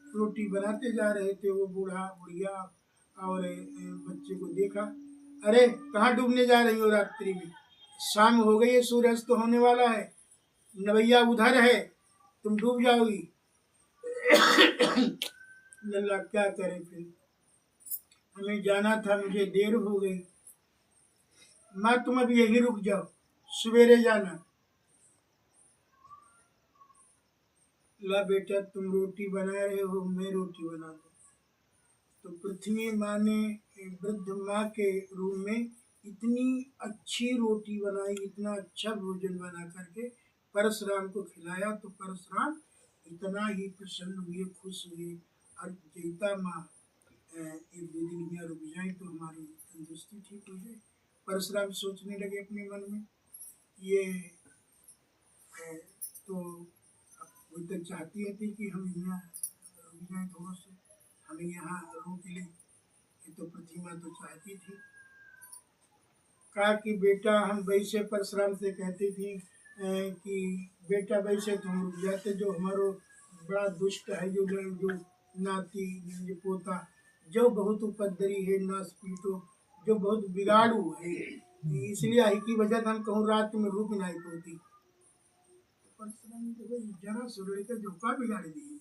Speaker 1: रोटी बनाते जा रहे थे, वो बूढ़ा बुढ़िया और बच्चे को देखा, अरे कहाँ डूबने जा रही हो रात्रि में, शाम हो गई है, सूर्यास्त तो होने वाला है, नवैया उधर है, तुम डूब जाओगी। लल्ला क्या करे, फिर हमें जाना था, मुझे देर हो गई। माँ तुम अभी यही रुक जाओ, सवेरे जाना। ला बेटा तुम रोटी बना रहे हो, मैं रोटी बना दूं। तो पृथ्वी माँ ने वृद्ध माँ के रूप में इतनी अच्छी रोटी बनाई, इतना अच्छा भोजन बना करके परशुराम को खिलाया। तो परशुराम इतना ही प्रसन्न हुए, खुश हुए और जैता माँ एक दो दिन यहाँ रुक जाए तो हमारी तंदुरुस्ती ठीक हो जाए। परशुराम सोचने लगे अपने मन में, ये तो वो तो चाहती है कि हम यहाँ रुक जाए थोड़ा से, हमें यहाँ रोक ले, ये तो पृथ्वी माँ तो चाहती थी। कहा कि बेटा हम वैसे परशुराम से कहती थी कि बेटा वैसे तुम रुक जाते, जो हमारो बड़ा दुष्ट है, जो नाती जो पोता जो बहुत उपद्रवी है, नास पीटो, जो बहुत बिगाड़ू है, इसलिए आई की वजह से हम कहूँ रात में रुक नहीं पाती। परशुराम ने देखो जरा सुरड़ी का जोका बिगाड़ दी है,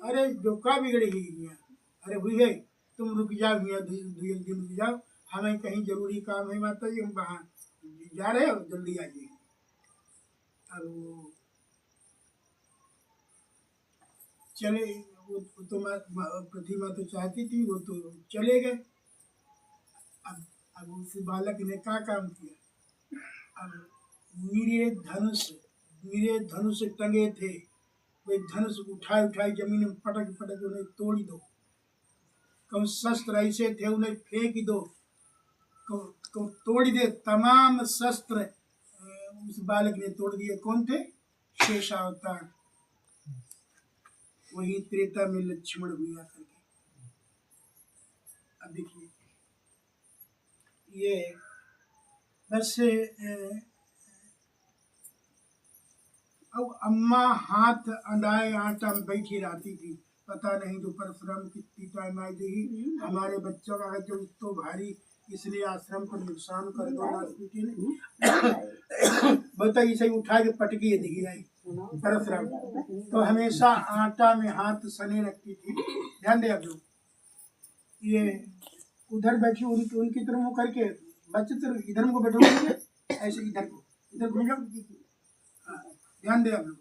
Speaker 1: अरे जोका बिगड़ी है, अरे हुई है, तुम रुक जाओ, यहाँ 2 दिन रुक जाओ, हमें कहीं जरूरी काम है माता जी, हम वहाँ जा रहे हो, जल्दी आ जाइए। अब वो चले, वो तो पृथ्वी माँ तो चाहती थी, वो तो चले गए। अब उस बालक ने क्या काम किया, अब मेरे धनुष टंगे थे, वे धनुष उठाए जमीन में पटक पटक उन्हें तोड़ दो, कौन शस्त्र ऐसे थे उन्हें फेंक दो, को तोड़ दे। तमाम शस्त्र उस बालक ने तोड़ दिए। कौन थे? शेषावतार, वही त्रेता में लक्ष्मण हुआ करके। अब देखिए ये बस अब अम्मा हाथ अंडाए आटा में बैठी रहती थी, पता नहीं तो परशुराम कितनी टाइम आई देगी, हमारे बच्चों का जो तो भारी, इसलिए आश्रम को नुकसान कर दो बता, इसे उठा के पटकी दिखी आई परशुराम। तो हमेशा आटा में हाथ सने रखती थी। ध्यान दे आप लोग, ये उधर बैठी उनकी तरफ मुँह करके, बच्चे तरफ इधर को बैठो, ऐसे इधर घूम जाओ। ध्यान दे आप लोग,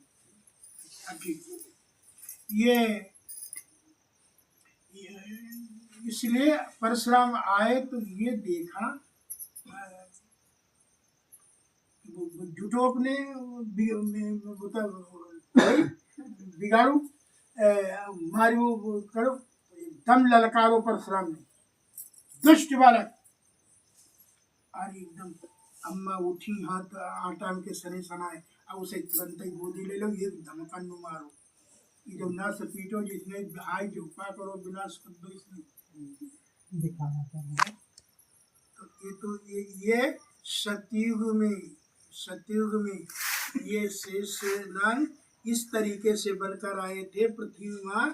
Speaker 1: ठीक। ये इसलिए परशुराम आए तो ये देखा झूठो अपने बिगाड़ू मारियो करो, एकदम ललकारो परशुराम ने, दुष्ट बालक। और एकदम अम्मा उठी, हाथ आटा के सने सनाए, अब उसे तुरंत ही गोदी ले लो, ये धमकन में मारो, ये जो नस पीटो, जिसने हाय झुका करो, विनाश कर दो, इसने दिखाना चाहिए। तो ये सतयुग में ये शेष नाग इस तरीके से बनकर आए थे पृथ्वी माँ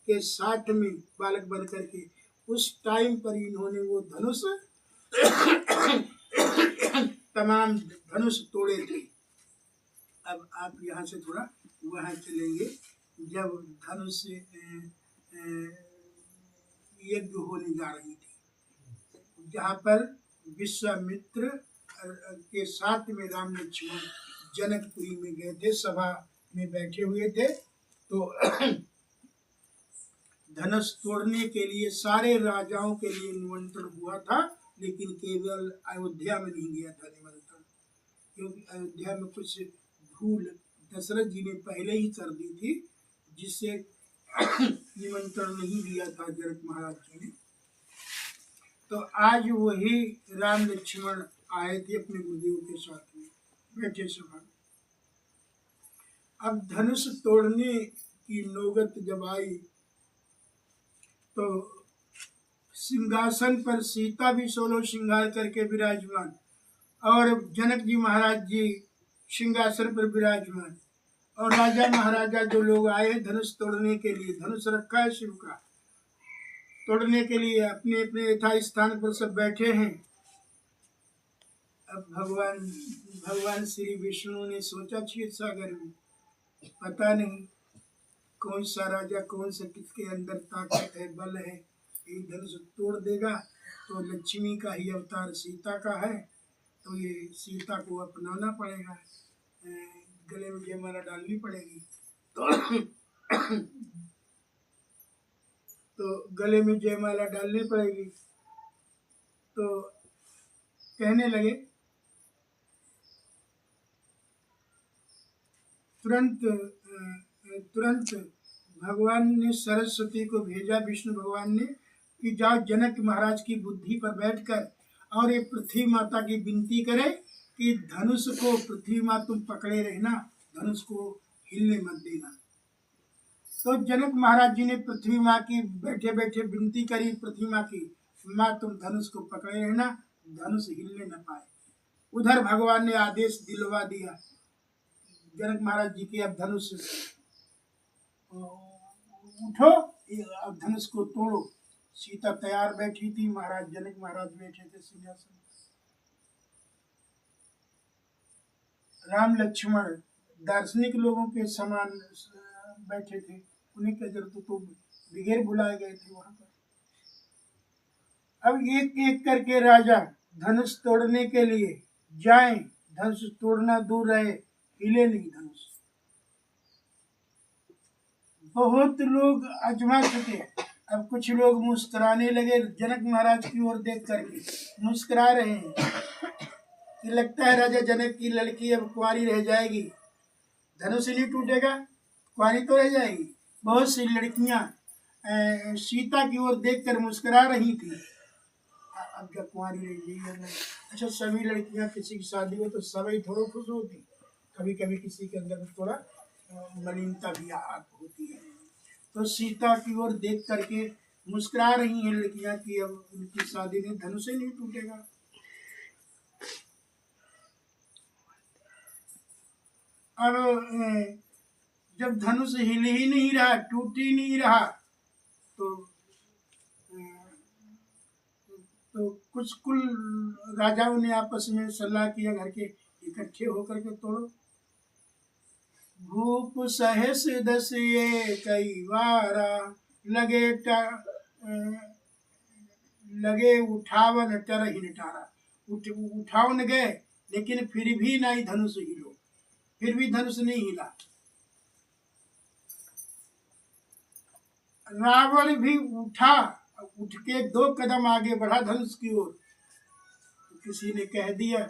Speaker 1: के साथ में बालक बन करके। उस टाइम पर इन्होंने वो धनुष तमाम धनुष तोड़े थे। अब आप यहाँ से थोड़ा वहाँ चलेंगे, जब धनुष यज्ञ होने जा रही थी, जहाँ पर विश्वामित्र के साथ में राम लक्ष्मण जनकपुरी में गए थे, सभा में बैठे हुए थे। तो धनुष तोड़ने के लिए सारे राजाओं के लिए निमंत्रण हुआ था, लेकिन केवल अयोध्या में नहीं गया था निमंत्रण, क्योंकि अयोध्या में कुछ भूल दशरथ जी ने पहले ही कर दी थी, जिससे निमंत्रण नहीं दिया था जनक महाराज जी ने। तो आज वही राम लक्ष्मण आए थे अपने गुरुदेव के साथ में बैठे सभा। अब धनुष तोड़ने की नौबत जब आई तो सिंहासन पर सीता भी 16 श्रृंगार करके विराजमान, और जनक जी महाराज जी सिंहासन पर विराजमान, और राजा महाराजा जो लोग आए धनुष तोड़ने के लिए, धनुष रखा है शिव का, तोड़ने के लिए अपने अपने यथा स्थान पर सब बैठे हैं। अब भगवान श्री विष्णु ने सोचा क्षीर सागर में, पता नहीं कौन सा राजा, कौन सा किसके अंदर ताकत है, बल है, ये धनुष तोड़ देगा तो लक्ष्मी का ही अवतार सीता का है, तो ये सीता को अपनाना पड़ेगा, गले में जयमाला डालनी पड़ेगी। तो गले में जयमाला डालनी पड़ेगी। तो कहने लगे, तुरंत भगवान ने सरस्वती को भेजा, विष्णु भगवान ने, कि जाओ जनक महाराज की बुद्धि पर बैठकर और ये पृथ्वी माता की विनती करे कि धनुष को पृथ्वी माँ तुम पकड़े रहना, धनुष को हिलने मत देना। तो जनक महाराज जी ने पृथ्वी माँ की बैठे बैठे विनती करी, पृथ्वी माँ की, माँ तुम धनुष को पकड़े रहना, धनुष हिलने न पाए। उधर भगवान ने आदेश दिलवा दिया जनक महाराज जी के, अब धनुष उठो, अब धनुष को तोड़ो। सीता तैयार बैठी थी, महाराज जनक महाराज बैठे थे सिंहासन। राम लक्ष्मण दार्शनिक लोगों के समान बैठे थे, उन्हें क्या जरूरत, तो बगैर बुलाए गए थे वहां पर। अब एक एक करके राजा धनुष तोड़ने के लिए जाएं, धनुष तोड़ना दूर रहे, हिले नहीं धनुष। बहुत लोग आजमा चुके, अब कुछ लोग मुस्कुराने लगे, जनक महाराज की ओर देख करके मुस्कुरा रहे हैं कि लगता है राजा जनक की लड़की अब कुंवारी रह जाएगी, धनुष नहीं टूटेगा, कुंवारी तो रह जाएगी। बहुत सी लड़कियां सीता की ओर देखकर मुस्कुरा रही थी, अब जब कुंवारी रह जाएगी। अच्छा, सभी लड़कियां किसी की शादी हो तो सभी थोड़ा खुश होती, कभी कभी किसी के अंदर थोड़ा मलिनता भी होती है। तो सीता की ओर देख करके मुस्कुरा रही हैं लड़कियां कि अब उनकी शादी में धनुष ही नहीं टूटेगा। अब जब धनुष हिल ही नहीं रहा, टूट ही नहीं रहा, तो कुछ कुल राजाओं ने आपस में सलाह किया, घर के इकट्ठे होकर के तोड़ो। भूप सहस दस ये कई वारा, लगे उठावन टरहि नटारा। उठावन गए लेकिन फिर भी नहीं धनुष हिलो, फिर भी धनुष नहीं हिला। रावण भी उठा, उठ के 2 कदम आगे बढ़ा धनुष की ओर। तो किसी ने कह दिया,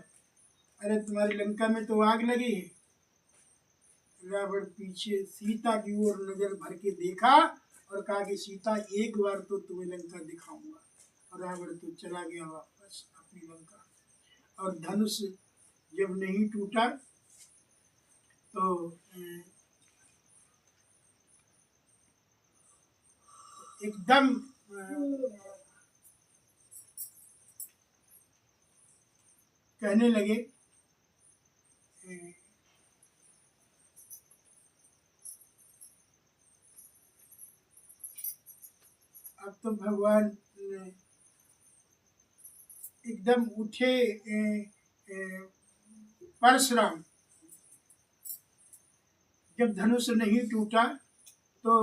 Speaker 1: अरे तुम्हारी लंका में तो आग लगी है। रावण पीछे सीता की ओर नजर भर के देखा और कहा कि सीता एक बार तो तुम्हें लंका दिखाऊंगा। और रावण तो चला गया वापस अपनी लंका। और धनुष जब नहीं टूटा तो एकदम कहने लगे, अब तो भगवान एकदम उठे। परशुराम जब धनुष नहीं टूटा तो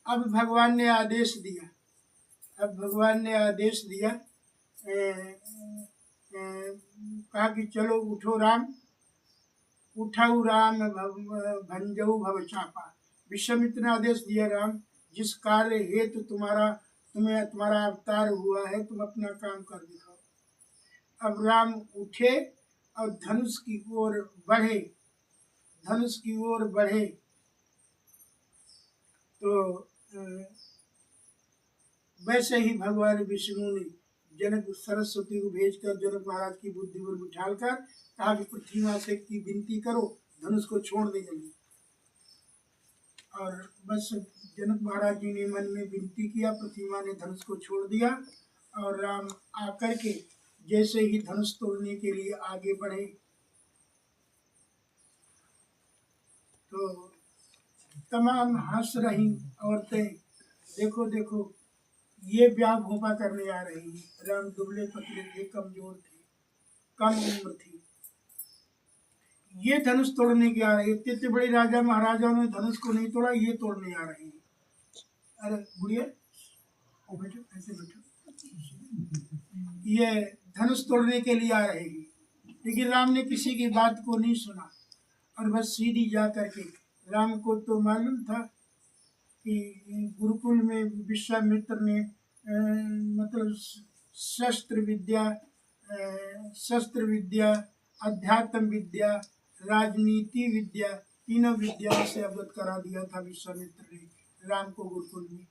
Speaker 1: अब भगवान ने आदेश दिया। अब भगवान ने आदेश दिया, कहा कि चलो उठो राम, उठाऊ राम भंजऊ भव चापा। विश्वामित्र ने आदेश दिया, राम जिस कार्य हेतु तुम्हारा अवतार हुआ है, तुम अपना काम कर दिखाओ। अब राम उठे और धनुष की ओर बढ़े। धनुष की ओर बढ़े तो वैसे ही भगवान विष्णु ने जनक सरस्वती को भेजकर जनक महाराज की बुद्धि पर बिठालकर कहा कि पृथ्वी माँ से की विनती करो, धनुष को छोड़ दे जल्दी। और बस जनक महाराज जी ने मन में विनती किया, पृथ्वी माँ ने धनुष को छोड़ दिया। और राम आकर के जैसे ही धनुष तोड़ने के लिए आगे बढ़े तो तमाम हंस रही औरतें, देखो देखो ये ब्याह भोपा करने आ रही है। राम दुबले पतले थे, कमजोर थे, कम उम्र थी, ये धनुष तोड़ने के आ रही है। इतने बड़े राजा महाराजाओं ने धनुष को नहीं तोड़ा, ये तोड़ने आ रही है। अरे बुढ़िया बैठो, ऐसे बैठो। ये धनुष तोड़ने के लिए आ रही है। लेकिन राम ने किसी की बात को नहीं सुना और बस सीधी जा करके, राम को तो मालूम था कि गुरुकुल में विश्वामित्र ने मतलब शस्त्र विद्या, अध्यात्म विद्या, राजनीति विद्या, तीनों विद्याओं से अवगत करा दिया था विश्वामित्र ने राम को गुरुकुल में।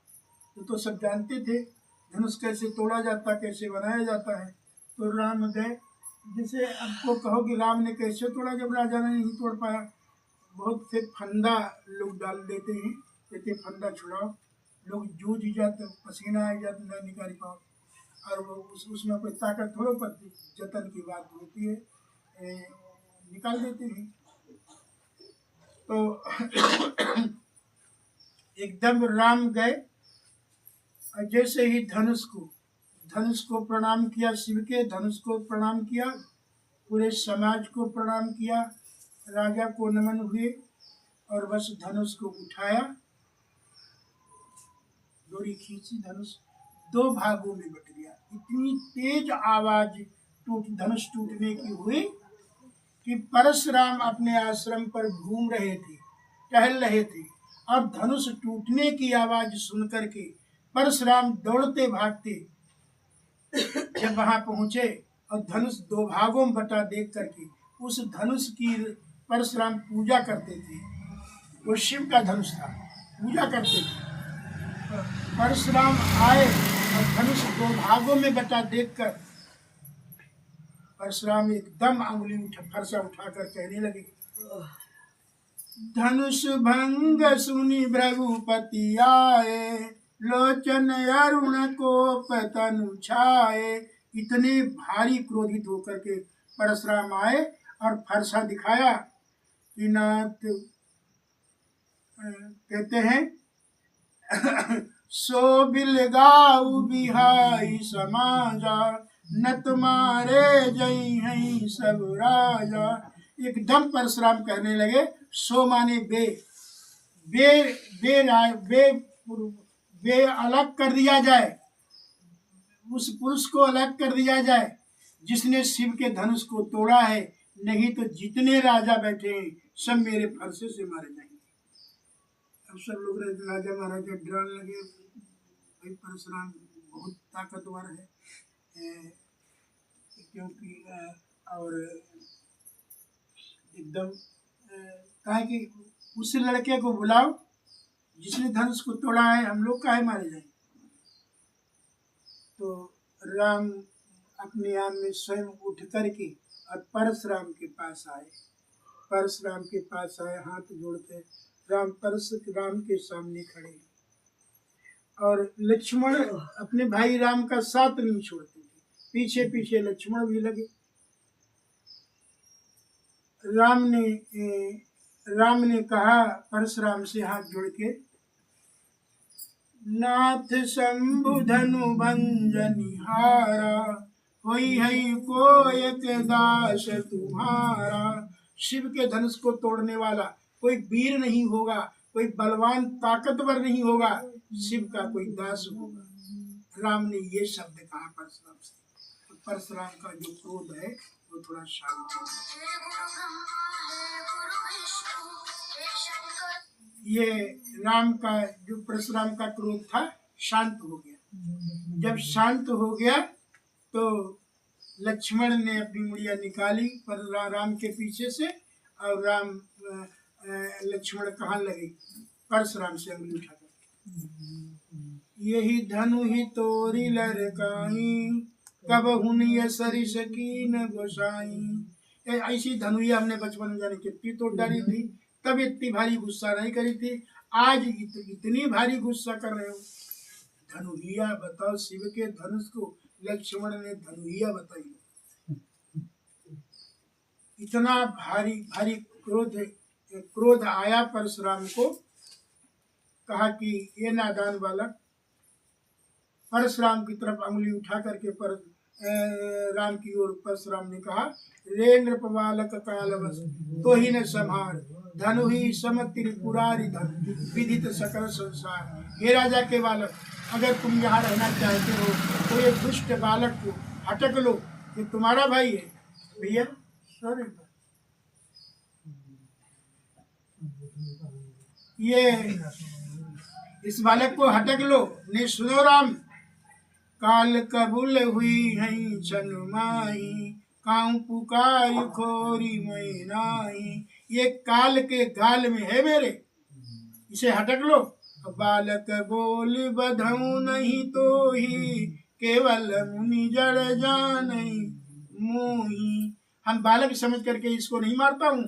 Speaker 1: तो सब जानते थे धनुष कैसे तोड़ा जाता, कैसे बनाया जाता है। तो राम गए, जैसे आपको कहो कि राम ने कैसे तोड़ा, जब राजा ने नहीं तोड़ पाया, बहुत से फंदा लोग डाल देते हैं, कहते फंदा छुड़ाओ, लोग जूझ जाते, पसीना आ जाता, नहीं निकाल पाओ। और वो उसमें कोई ताकत थोड़ा पड़ती, जतन की बात होती है, निकाल देते हैं। तो एकदम राम गए और जैसे ही धनुष को प्रणाम किया, शिव के धनुष को प्रणाम किया, पूरे समाज को प्रणाम किया, राजा को नमन हुए और बस धनुष को उठाया, डोरी खींची, धनुष 2 भागों में बट गया। इतनी तेज आवाज धनुष टूटने की हुई कि परशुराम अपने आश्रम पर घूम रहे थे, टहल रहे थे, और धनुष टूटने की आवाज सुन करके परशुराम दौड़ते भागते जब वहां पहुंचे और धनुष 2 भागों में बटा देख करके उस धनुष की परशुराम पूजा करते थे। वो शिव का धनुष था, पूजा करते थे। परशुराम आए और धनुष 2 भागों में बटा देखकर परशुराम एकदम अंगुली फरसा उठाकर कहने लगे, धनुष भंग सुनी भृगुपति आए, लोचन अरुण को पतनु छाए। इतने भारी क्रोधित होकर के परशुराम आए और फरसा दिखाया कि नाथ कहते हैं सो बिलगाऊ बिहाई समाजा, न तुम्हारे जई हैं सब राजा। एकदम परशुराम कहने लगे, सो माने बे अलग कर दिया जाए, उस पुरुष को अलग कर दिया जाए जिसने शिव के धनुष को तोड़ा है, नहीं तो जितने राजा बैठे हैं सब मेरे फरसे से मारे जाएंगे। अब सब लोग राजा महाराजा डराने लगे, भाई परशुराम बहुत ताकतवर है, क्योंकि और एकदम कहा कि उस लड़के को बुलाओ जिसने धनुष को तोड़ा है, हम लोग काहे मारे जाए। तो राम अपने आप में स्वयं उठ करके और परशुराम के पास आए। परशुराम के पास आए, हाथ जोड़ते राम परशुराम के सामने खड़े, और लक्ष्मण अपने भाई राम का साथ नहीं छोड़ते थे, पीछे पीछे लक्ष्मण भी लगे। राम ने कहा परशुराम से हाथ जोड़ के, नाथ शंभु धनु भंजनिहारा, होई है को एक दास तुम्हारा। शिव के धनुष को तोड़ने वाला कोई वीर नहीं होगा, कोई बलवान ताकतवर नहीं होगा, शिव का कोई दास होगा। राम ने ये शब्द कहा परशुराम से, तो परशुराम का जो क्रोध है वो थोड़ा शांत हो गया। ये राम का जो परशुराम का क्रोध था शांत हो गया। जब शांत हो गया तो लक्ष्मण ने अपनी मुड़िया निकाली पर राम के पीछे से, और राम लक्ष्मण कहाँ लगे परशुराम से अंगुली उठाकर, यही धनु ही तोरी लरकाई, कब हुन सरिस कीन गोसाई। ऐसी धनुया हमने बचपन में जाने कितनी तोड़ डाली थी, तब इतनी भारी गुस्सा नहीं करी थी, आज इतनी भारी गुस्सा कर रहे हो। धनुहिया बताओ, शिव के धनुष को लक्ष्मण ने धनुहिया बताई। इतना भारी भारी क्रोध आया परशुराम को। कहा कि ये नादान बालक, परशुराम की तरफ अंगुली उठा करके राम की ओर परशुराम ने कहा, रे नृप बालक कालवश तो ही न संहार, धनु ही सम त्रिपुरारी धन विदित सकल संसार। हे राजा के बालक, अगर तुम यहाँ रहना चाहते हो तो ये दुष्ट बालक को हटक लो, ये तुम्हारा भाई है। भैया सॉरी, ये इस बालक को हटक लो। ने सुनो राम, काल कबूल हुई है चनुमाई, काऊ पुकार खोरी मैनाई। ये काल के गाल में है मेरे, इसे हटक लो। बालक बोल बधऊ नहीं तो ही, केवल मुनि जड़ जान मोही। हम बालक समझ करके इसको नहीं मारता हूँ,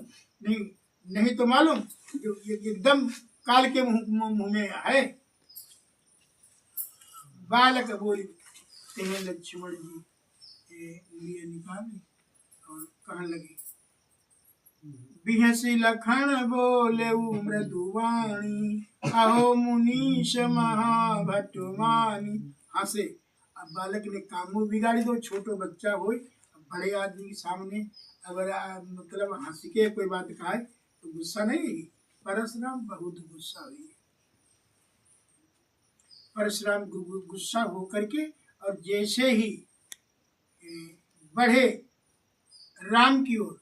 Speaker 1: नहीं तो मालूम जो एकदम काल के मुंह में है। बालक बोली कहे लक्ष्मण जी ये निकाले और कहने लगे, बिहसी लखन बोले मृदुवाणी, अहो मुनीश महाभटमानी। हंसे। अब बालक ने कामो बिगाड़ी दो, छोटो बच्चा हो, बड़े आदमी के सामने अगर मतलब हंस के कोई बात कहा तो गुस्सा नहीं है। परशुराम बहुत गुस्सा हुई। परशुराम गुस्सा होकर के और जैसे ही बढ़े राम की ओर,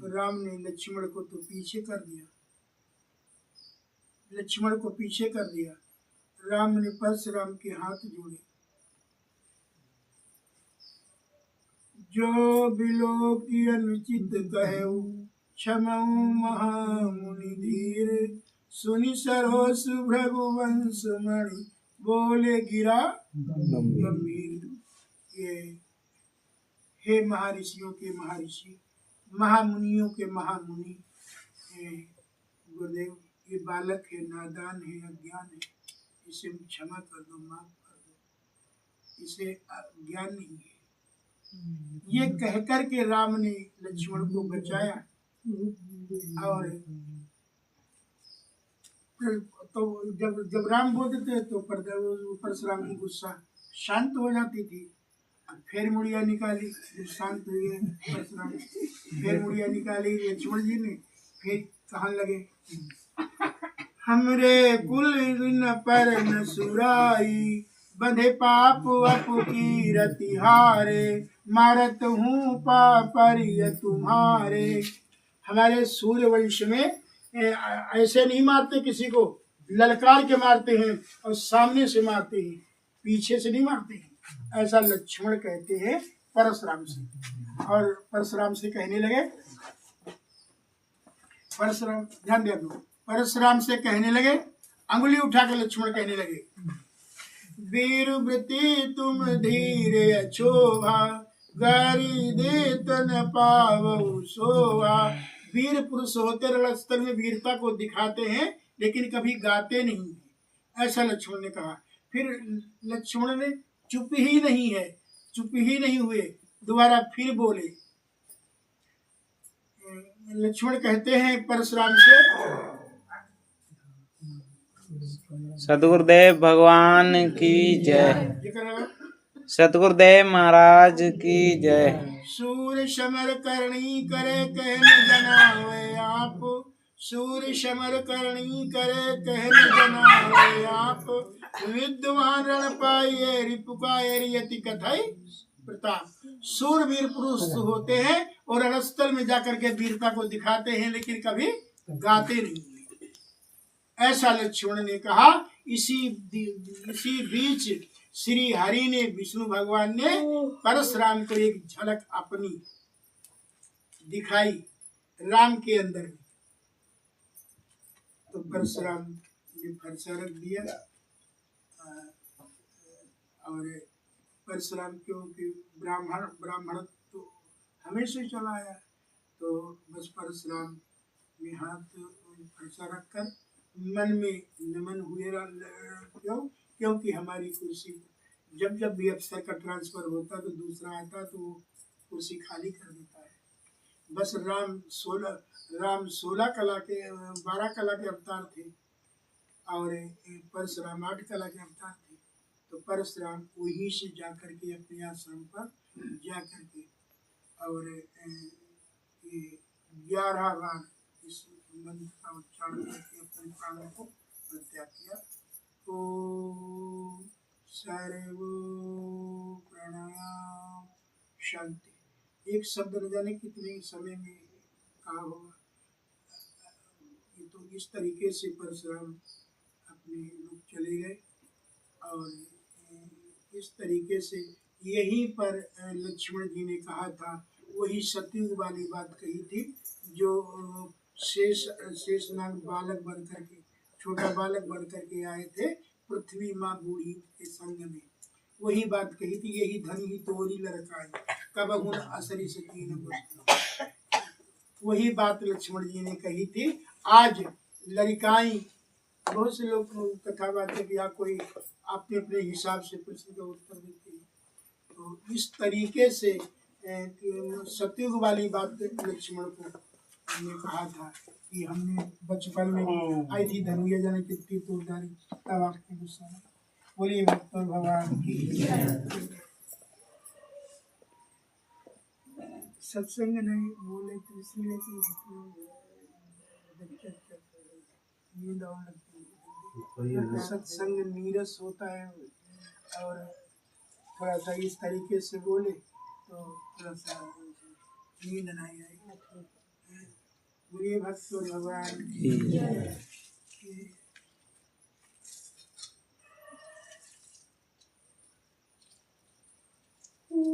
Speaker 1: राम ने लक्ष्मण को तो पीछे कर दिया, लक्ष्मण को पीछे कर दिया। राम ने परशुराम के हाथ जोड़े, जो बिलो की अनुचित कहेऊ, क्षमऊ महामुनि धीर, सुनि सरोस भृगुवंश मणि, बोले गिरा गंभीर। ये हे महर्षियों के महर्षि, महामुनियों के महामुनि, गुरुदेव ये बालक है, नादान है, अज्ञान है, इसे क्षमा कर दो, माफ कर दो, इसे ज्ञान नहीं है। ये कहकर के राम ने लक्ष्मण को बचाया। और तो जब राम बोलते थे तो परशुराम की गुस्सा शांत हो जाती थी। फिर मुड़िया निकाली, शांत हुए परशुराम, फिर मुड़िया निकाली लक्ष्मण जी ने, फिर कहने लगे, हमरे कुल न पर न सुराई, बंधे पाप अपु की रतिहारे, मारत हूँ पापरिय तुम्हारे। हमारे सूर्यवंश में ऐसे नहीं मारते किसी को, ललकार के मारते हैं और सामने से मारते हैं, पीछे से नहीं मारते हैं। ऐसा लक्ष्मण कहते हैं परशुराम से। और परशुराम से कहने लगे, परशुराम ध्यान दे दो, परशुराम से कहने लगे, अंगुली उठा के लक्ष्मण कहने लगे, वीर वृत्ति तुम धीरे अछोभा, गारी दे तन पावो शोभा। वीर पुरुष होते रणस्थल में वीरता को दिखाते हैं लेकिन कभी गाते नहीं, ऐसा लक्ष्मण ने कहा। फिर लक्ष्मण ने चुप ही नहीं हुए, दोबारा फिर बोले। लक्ष्मण कहते हैं परशुराम से,
Speaker 2: सतगुरुदेव भगवान की जय। सतगुरुदेव महाराज की जय।
Speaker 1: सूर समर करणी करे कहन जनावे आप, सूर समर करणी करे कहन जनावे आप, विद्वान रण पाइये रिपुकाये यति कथाई प्रताप। सूरवीर पुरुष होते हैं और रणस्थल में जाकर के वीरता को दिखाते हैं लेकिन कभी गाते नहीं, ऐसा लक्ष्मण ने कहा। इसी बीच श्री हरि ने, विष्णु भगवान ने परशुराम को एक झलक अपनी दिखाई राम के अंदर में। तो परशुराम ने फरसा रख दिया। और परशुराम क्योंकि ब्राह्मण तो हमेशा चला आया, तो बस परशुराम में हाथ फरसा रखकर मन में नमन हुए। क्योंकि हमारी कुर्सी जब भी अफसर का ट्रांसफर होता तो दूसरा आता तो वो कुर्सी खाली कर देता है। बस राम 12 कला के अवतार थे और परशुराम 8 कला के अवतार थे। तो परशुराम वहीं से जाकर के अपने आश्रम पर जाकर के और 11 बार इस मंत्र का उच्चारण करके अपने प्राणों को हत्या किया। ओम सर्व प्राणायाम शांति। एक शब्द न जाने कितने समय में कहा होगा। तो इस तरीके से परशुराम अपने लोग चले गए और इस तरीके से यहीं पर लक्ष्मण जी ने कहा था, वही सतयुग वाली बात कही थी जो शेषनाग बालक बन करके, छोटा बालक बन करके आए थे पृथ्वी माँ बूढ़ी के संग में। वही बात कही थी, यही धन ही तोरी लड़काई, कब गुण असरी से तीन गुण। वही बात लक्ष्मण जी ने कही थी। आज लड़काई, बहुत से लोग कथा बातें किया, कोई अपने अपने हिसाब से प्रश्न का उत्तर देते हैं। तो इस तरीके से सतयुग वाली बात लक्ष्मण को हमने कहा था कि हमने बचपन में आई थी धनुया जन कितनी तोड़दारी, तब आपके गुस्सा में। बोलिए भक्त भगवान की सत्संग नहीं बोले तो इसलिए कि नींद आने लगती है। सत्संग नीरस होता है और थोड़ा सा इस तरीके से बोले तो थोड़ा सा नींद नहीं आएगी। बोलिए भक्त भगवान की।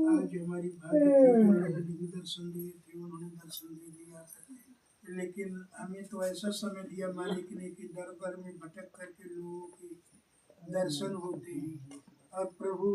Speaker 1: आज हमारी भाग्य भी दर्शन दिए थे, उन्होंने दर्शन दे दिया, लेकिन हमें तो ऐसा समय दिया मालिक ने कि दर दर में भटक करके लोगों के दर्शन होते हैं। और प्रभु